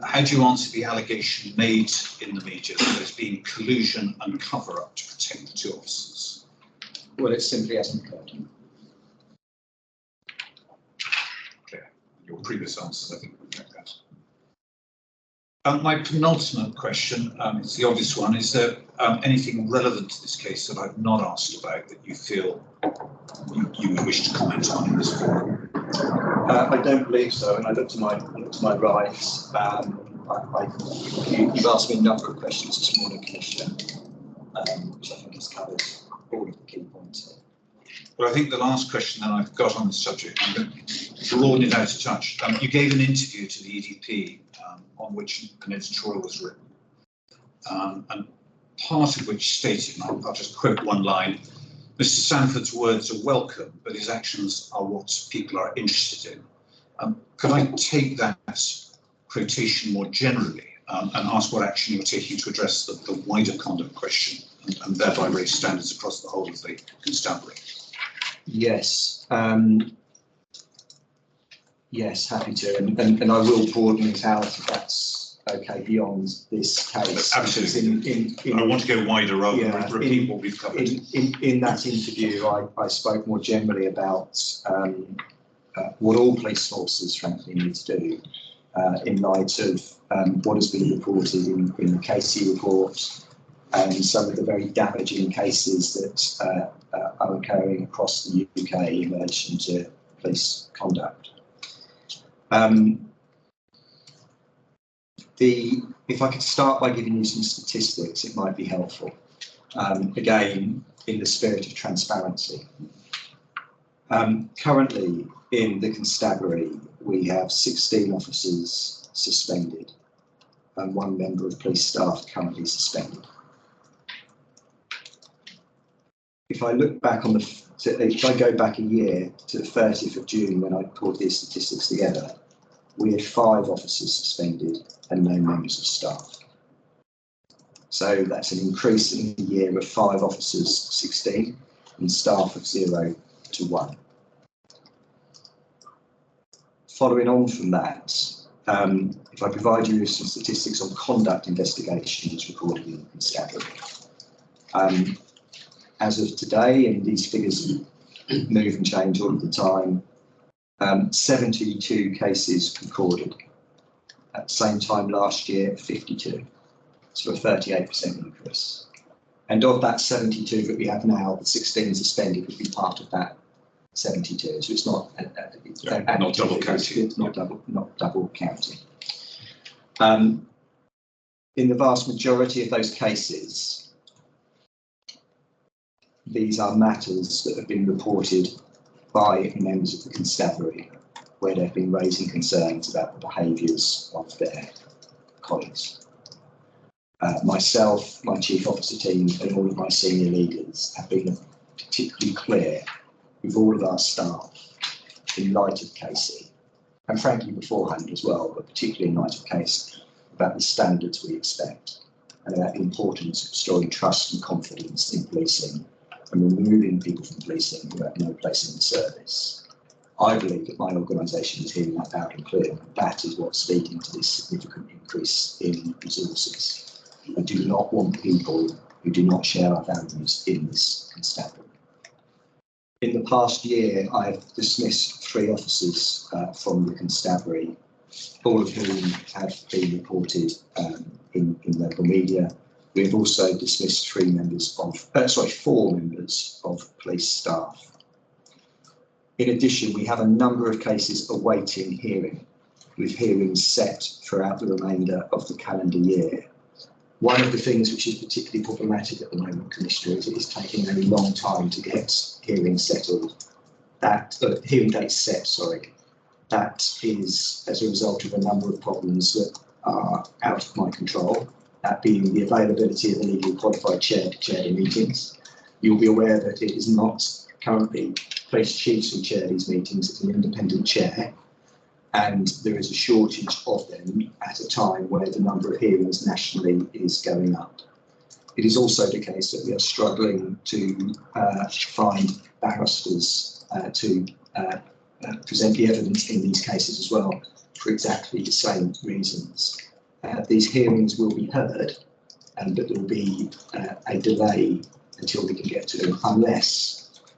How do you answer the allegation made in the media that there's been collusion and cover-up to protect the two officers? Well, it simply hasn't occurred. Clear. Your previous answers, I think, reflect that. My penultimate question, it's the obvious one, is there anything relevant to this case that I've not asked about that you feel you wish to comment on in this forum? I don't believe so, and I look to my right. You've asked me a number of questions this morning, Commissioner, which I think has covered all of the key points here. Well, I think the last question that I've got on the subject, I'm going to broaden it out a touch. You gave an interview to the EDP on which an editorial was written, and part of which stated, and I'll just quote one line, Mr. Sanford's words are welcome, but his actions are what people are interested in. Could I take that quotation more generally and ask what action you're taking to address the wider conduct question and thereby raise standards across the whole of the constabulary? Yes. Yes, happy to, and I will broaden it out if that's okay beyond this case. Absolutely. I want to go wider rather than repeat what we've covered. In that interview, I spoke more generally about what all police forces, frankly, need to do in light of what has been reported in the Casey report and some of the very damaging cases that are occurring across the UK in relation to police conduct. If I could start by giving you some statistics, it might be helpful. Again, in the spirit of transparency. Currently, in the constabulary, we have 16 officers suspended and 1 member of police staff currently suspended. If I look back on if I go back a year to the 30th of June when I pulled these statistics together, we had 5 officers suspended and no members of staff. So that's an increase in the year of 5 officers, 16, and staff of 0 to 1. Following on from that, if I provide you with some statistics on conduct investigations recorded in the constabulary. As of today, and these figures move and change all of the time, 72 cases recorded. At the same time last year, 52. So a 38% increase. And of that 72 that we have now, the 16 suspended would be part of that 72. So it's not not double counting. It's not double counting. In the vast majority of those cases, these are matters that have been reported by members of the constabulary. where they've been raising concerns about the behaviours of their colleagues. Myself, my chief officer team and all of my senior leaders have been particularly clear with all of our staff in light of Casey, and frankly beforehand as well, but particularly in light of Casey, about the standards we expect and about the importance of restoring trust and confidence in policing and removing people from policing who have no place in the service. I believe that my organisation is hearing that loud and clear, and that is what's leading to this significant increase in resources. I do not want people who do not share our values in this constabulary. In the past year, I've dismissed 3 officers from the constabulary, all of whom have been reported in local media. We have also dismissed 4 members of police staff. In addition, we have a number of cases awaiting hearing, with hearings set throughout the remainder of the calendar year. One of the things which is particularly problematic at the moment, Commissioner, is it is taking a long time to get hearings settled. Hearing dates set, sorry. That is as a result of a number of problems that are out of my control, that being the availability of a legally qualified chair to chair the meetings. You'll be aware that it is not currently police chiefs who chair these meetings, it's an independent chair, and there is a shortage of them at a time where the number of hearings nationally is going up. It is also the case that we are struggling to find barristers to present the evidence in these cases as well, for exactly the same reasons. These hearings will be heard, but there will be a delay until we can get to them, unless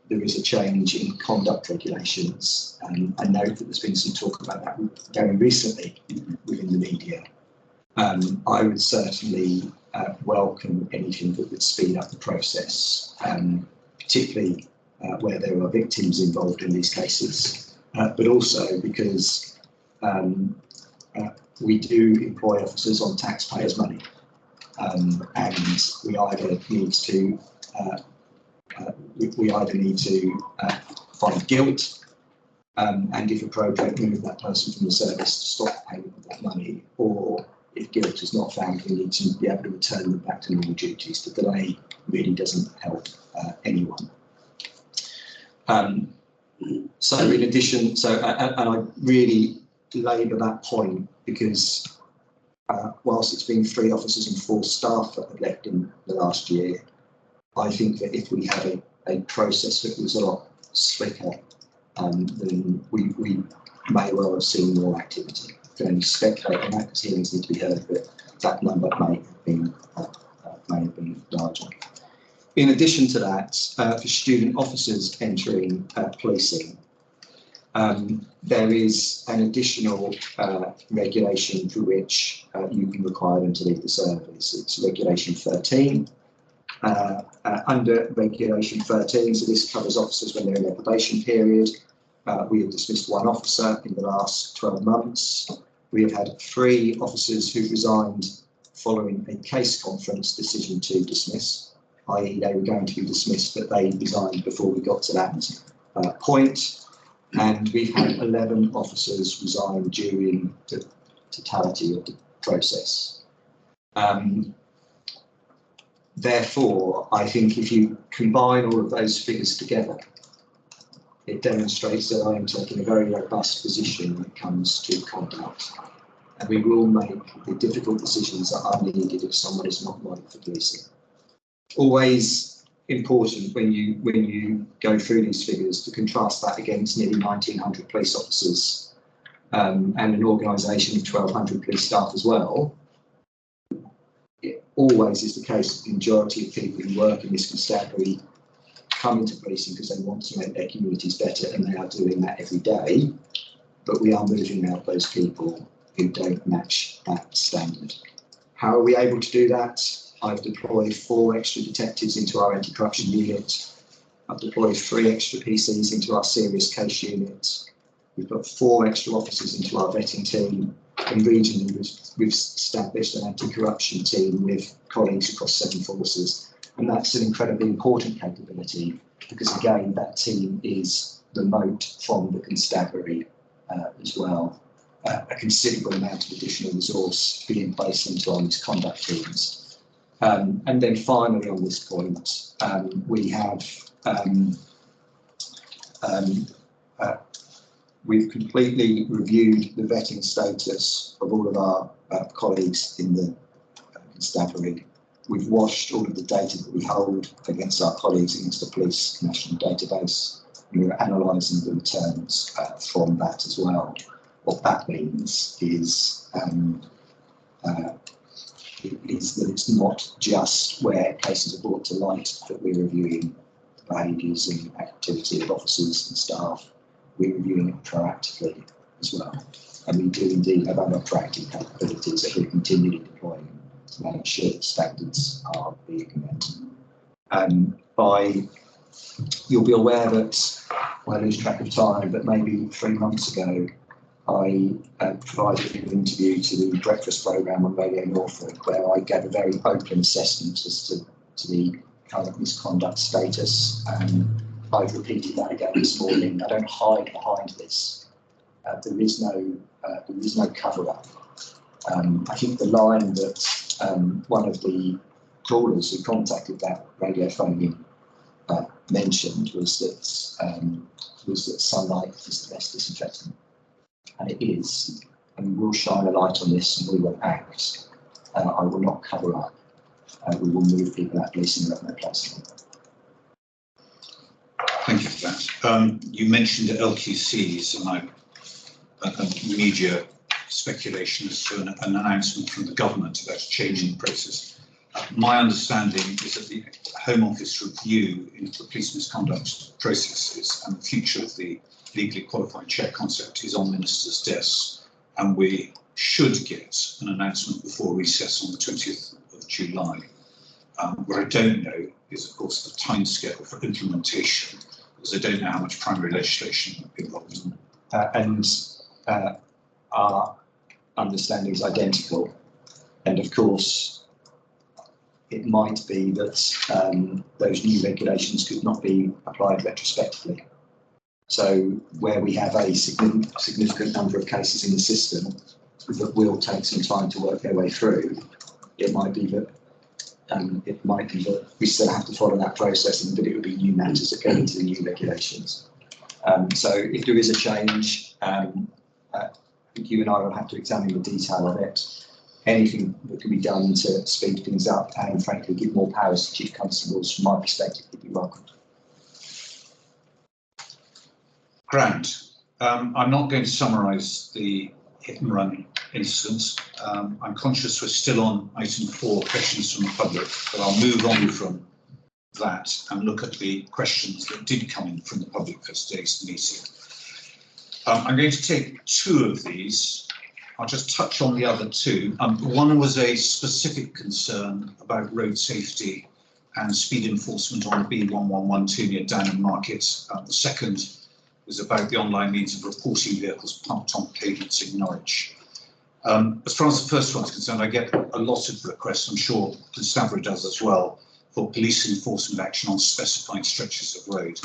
there is a change in conduct regulations. I know that there's been some talk about that very recently within the media. I would certainly welcome anything that would speed up the process, particularly where there are victims involved in these cases, but also because we do employ officers on taxpayers' money, and we either need to find guilt, and if appropriate, move that person from the service to stop payment of that money, or if guilt is not found, we need to be able to return them back to normal duties. The delay really doesn't help anyone. So in addition, and I really labour that point because whilst it's been 3 officers and 4 staff that have left in the last year, I think that if we had a process that was a lot slicker, then we may well have seen more activity. I can only speculate on that because hearings need to be heard, but that number may have been larger. In addition to that, for student officers entering policing, there is an additional regulation through which you can require them to leave the service. It's Regulation 13. Under Regulation 13, so this covers officers when they're in their probation period. We have dismissed 1 officer in the last 12 months. We have had 3 officers who resigned following a case conference decision to dismiss, i.e. they were going to be dismissed, but they resigned before we got to that point. And we've had 11 officers resign during the totality of the process. Therefore, I think if you combine all of those figures together, it demonstrates that I am taking a very robust position when it comes to conduct. And we will make the difficult decisions that are needed if someone is not right for policing. Always important when you go through these figures to contrast that against nearly 1,900 police officers and an organisation of 1,200 police staff as well. It always is the case that the majority of people who work in this constabulary come into policing because they want to make their communities better, and they are doing that every day. But we are moving out those people who don't match that standard. How are we able to do that? I've deployed 4 extra detectives into our anti-corruption unit. I've deployed 3 extra PCs into our serious case unit. We've got 4 extra officers into our vetting team. And regionally, we've established an anti-corruption team with colleagues across 7 forces. And that's an incredibly important capability because, again, that team is remote from the constabulary as well. A considerable amount of additional resource being placed into our misconduct teams. And then finally on this point, we have we've completely reviewed the vetting status of all of our colleagues in the constabulary. We've washed all of the data that we hold against our colleagues against the police national database. And we're analysing the returns from that as well. What that means is that it's not just where cases are brought to light that we're reviewing behaviours and activity of officers and staff. We're reviewing it proactively as well. And we do indeed have other proactive capabilities that we're continually deploying to make sure that standards are being met. You'll be aware that, I lose track of time, but maybe 3 months ago, I provided an interview to the breakfast programme on Radio Norfolk, where I gave a very open assessment as to the current misconduct status. I've repeated that again this morning. I don't hide behind this. There is no cover-up. I think the line that one of the callers who contacted that radio phone mentioned was that sunlight is the best disinfectant, and it is. And we will shine a light on this, and we will act. I will not cover up. We will move people out of policing and no place. Thank you for that. You mentioned LQCs and media speculation as to an announcement from the government about a change in the process. My understanding is that the Home Office review into the police misconduct processes and the future of the legally qualified check concept is on Minister's desk, and we should get an announcement before recess on the 20th of July. What I don't know is, of course, the timescale for implementation, because I don't know how much primary legislation will be involved. Our understanding is identical, and of course it might be that those new regulations could not be applied retrospectively. So where we have a significant number of cases in the system that will take some time to work their way through, it might be that we still have to follow that process, and that it would be new matters that go into the new regulations. So if there is a change, I think you and I will have to examine the detail of it. Anything that can be done to speed things up and, frankly, give more powers to chief constables, from my perspective, would be welcomed. Grand. I'm not going to summarise the hit and run incidents. I'm conscious we're still on item 4, questions from the public, but I'll move on from that and look at the questions that did come in from the public for today's meeting. I'm going to take 2 of these. I'll just touch on the other 2. One was a specific concern about road safety and speed enforcement on the B1112 near Downham Market. The second was about the online means of reporting vehicles parked on pavements in Norwich. As far as the first one is concerned, I get a lot of requests, I'm sure Constabulary does as well, for police enforcement action on specified stretches of road.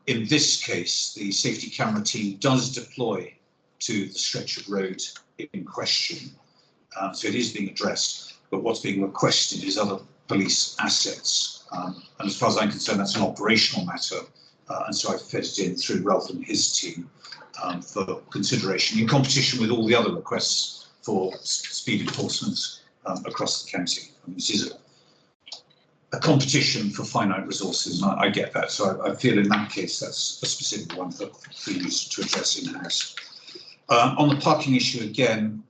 In this case, the safety camera team does deploy to the stretch of road in question, so it is being addressed, but what's being requested is other police assets. And as far as I'm concerned, that's an operational matter, and so I've fed it in through Ralph and his team for consideration in competition with all the other requests for speed enforcement across the county. I mean, this is a competition for finite resources, and I get that. So I feel in that case that's a specific one that we used to address in-house. On the parking issue again,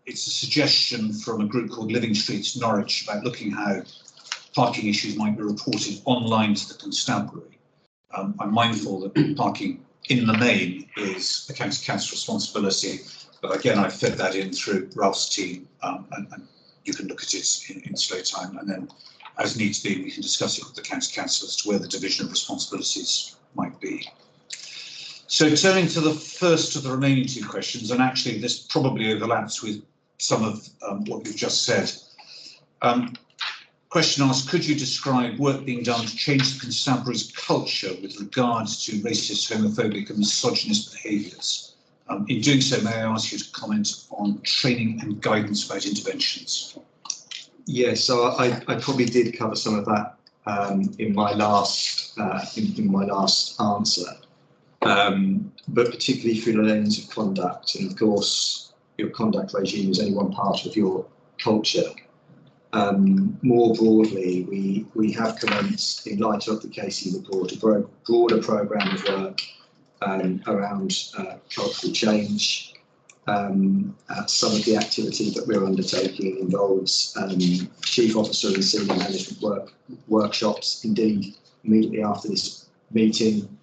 it's a suggestion from a group called Living Streets Norwich about looking how parking issues might be reported online to the constabulary. I'm mindful that parking in the main is the county council responsibility, but again, I've fed that in through Ralph's team, and you can look at it in slow time, and then as needs be, we can discuss it with the county council as to where the division of responsibilities might be. So turning to the first of the remaining 2 questions, and actually this probably overlaps with some of what you've just said. Question asked, could you describe work being done to change the constabulary's culture with regards to racist, homophobic and misogynist behaviours In doing so, may I ask you to comment on training and guidance about interventions? Yes, so I probably did cover some of that in my last answer, but particularly through the lens of conduct. And of course, your conduct regime is only one part of your culture. More broadly, we have commenced, in light of the Casey report, a broader programme of work around cultural change. Some of the activity that we're undertaking involves chief officer and senior management workshops. Indeed, immediately after this meeting,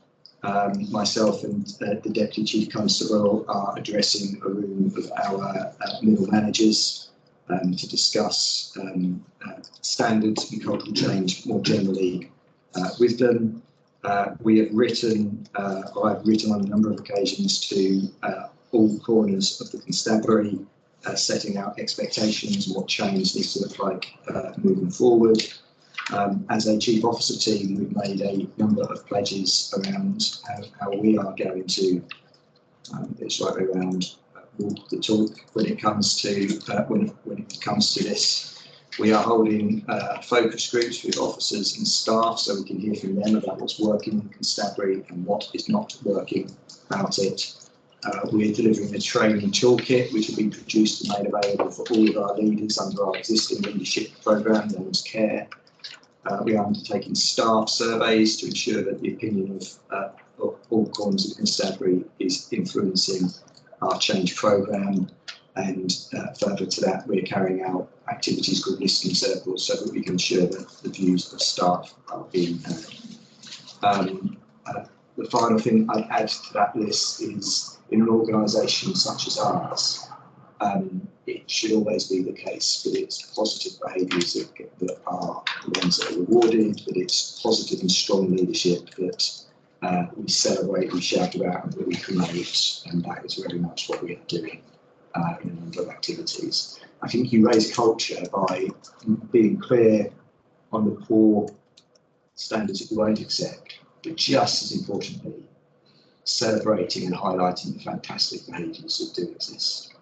myself and the Deputy Chief Constable are addressing a room of our middle managers to discuss standards and cultural change more generally with them. We have written, or I've written on a number of occasions to all corners of the constabulary, setting out expectations and what change needs to look like moving forward. As a chief officer team, we've made a number of pledges around how we are going to, it's right around walk the talk when it comes to when it comes to this. We are holding focus groups with officers and staff so we can hear from them about what's working in constabulary and what is not working about it. We're delivering a training toolkit which will be produced and made available for all of our leaders under our existing leadership programme known as CARE. We are undertaking staff surveys to ensure that the opinion of all corners of constabulary is influencing our change programme, and further to that we're carrying out activities called listening circles so that we can ensure that the views of staff are being heard. The final thing I'd add to that list is in an organisation such as ours, it should always be the case that it's positive behaviours that are the ones that are rewarded, but it's positive and strong leadership that we celebrate, we shout about, and that we promote, and that is very much what we are doing in a number of activities. I think you raise culture by being clear on the poor standards that we won't accept, but just as importantly, celebrating and highlighting the fantastic behaviours that do exist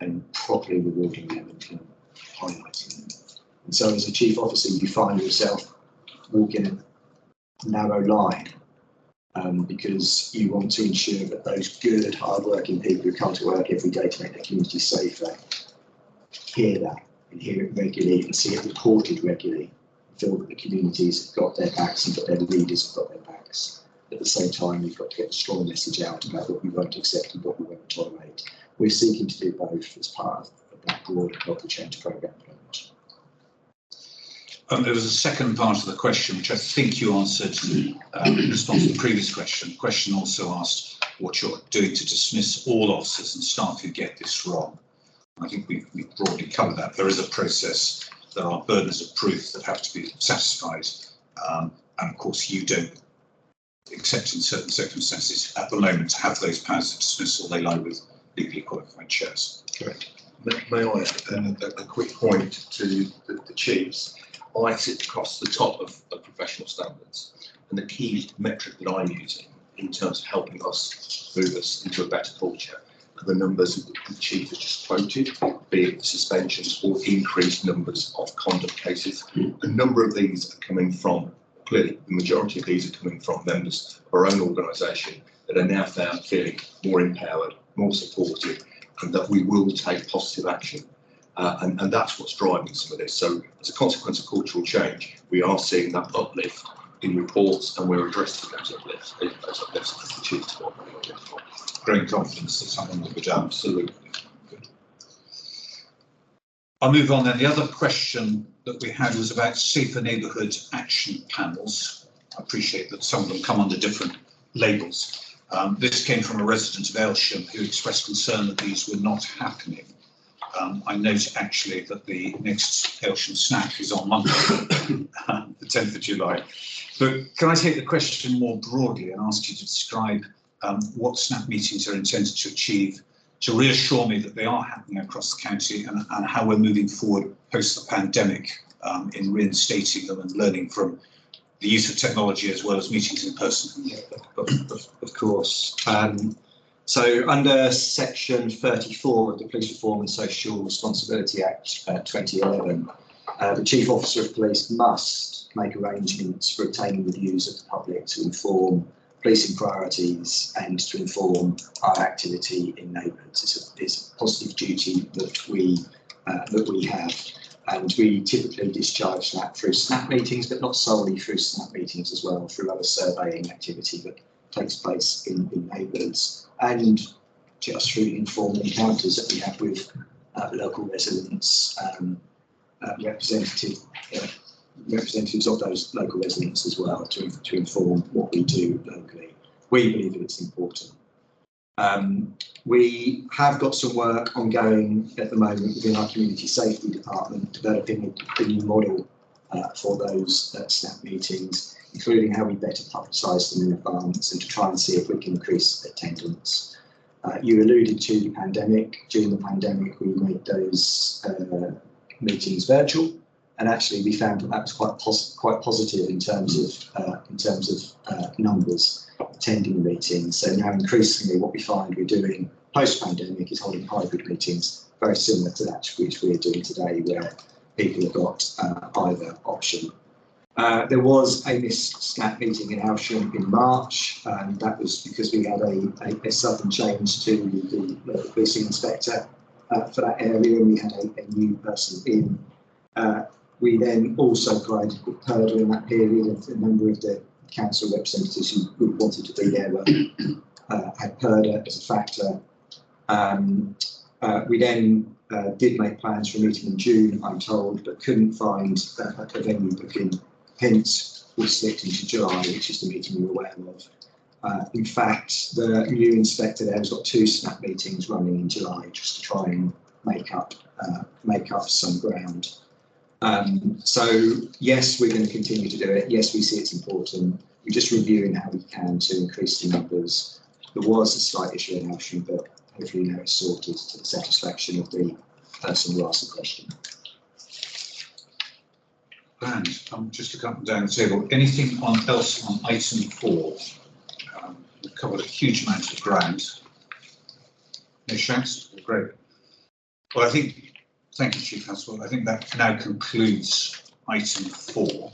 and properly rewarding them and highlighting them. And so as a chief officer, you find yourself walking a narrow line because you want to ensure that those good, hard-working people who come to work every day to make their community safer hear that and hear it regularly and see it reported regularly, feel that the communities have got their backs and that their leaders have got their backs. At the same time, we've got to get a strong message out about what we won't accept and what we won't tolerate. We're seeking to do both as part of that broader cultural change programme. There was a second part of the question, which I think you answered in response to the previous question. The question also asked what you're doing to dismiss all officers and staff who get this wrong. I think we've broadly covered that. There is a process. There are burdens of proof that have to be satisfied. And of course, you don't, except in certain circumstances at the moment, to have those powers of dismissal. They lie with legally qualified chairs. Correct. May I add a quick point to the chiefs? I sit across the top of professional standards, and the key metric that I'm using in terms of helping us move us into a better culture are the numbers that the chief has just quoted, be it suspensions or increased numbers of conduct cases. A number of these are coming from, clearly the majority of these are coming from members of our own organisation that are now found feeling more empowered, more supported, and that we will take positive action. And that's what's driving some of this. So as a consequence of cultural change, we are seeing that uplift in reports, and we're addressing those uplifts as the chief to what we are for. Growing confidence that something will be done. Absolutely. Good. I'll move on then. The other question that we had was about safer neighbourhood action panels. I appreciate that some of them come under different labels. This came from a resident of Aylsham who expressed concern that these were not happening. I note actually that the next Aylsham Snack is on Monday, the 10th of July. But can I take the question more broadly and ask you to describe what SNAP meetings are intended to achieve, to reassure me that they are happening across the county, and how we're moving forward post the pandemic in reinstating them and learning from the use of technology as well as meetings in person? Of course. So under section 34 of the Police Reform and Social Responsibility Act 2011, the Chief Officer of Police must make arrangements for obtaining the views of the public to inform policing priorities and to inform our activity in neighbourhoods. It's a positive duty that we have, and we typically discharge that through SNAP meetings, but not solely through SNAP meetings as well, through other surveying activity that takes place in neighbourhoods, and just through informal encounters that we have with local residents, representatives of those local residents as well, to inform what we do locally. We believe that it's important. We have got some work ongoing at the moment within our community safety department, developing a new model for those SNAP meetings, including how we better publicise them in advance and to try and see if we can increase attendance. You alluded to the pandemic. During the pandemic, we made those meetings virtual, and actually we found that was quite positive in terms of numbers attending the meetings. So now increasingly what we find we're doing post-pandemic is holding hybrid meetings, very similar to that which we're doing today, where people have got either option. There was a missed SNAP meeting in Aylsham in March, and that was because we had a sudden change to the local policing inspector for that area, and we had a new person in. We then also provided PERDA in that period, and a number of the council representatives who wanted to be there had PERDA as a factor. We then did make plans for a meeting in June, I'm told, but couldn't find a venue booking. Hence, we slipped into July, which is the meeting we were aware of. In fact, the new inspector there has got 2 SNAP meetings running in July just to try and make up some ground. So yes, we're going to continue to do it. Yes, we see it's important. We're just reviewing how we can to increase the numbers. There was a slight issue in Aylsham, but hopefully now it's sorted to the satisfaction of the person who asked the question. And just looking up and down the table, anything else on item 4? We've covered a huge amount of ground. No shouts? Great. Well, thank you, Chief Constable. I think that now concludes item 4.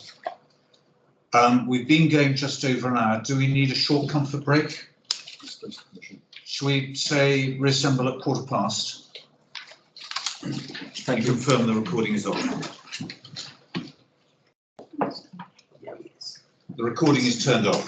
We've been going just over an hour. Do we need a short comfort break? Shall we say reassemble at 15:15? Thank you. Confirm the recording is on. The recording is turned off.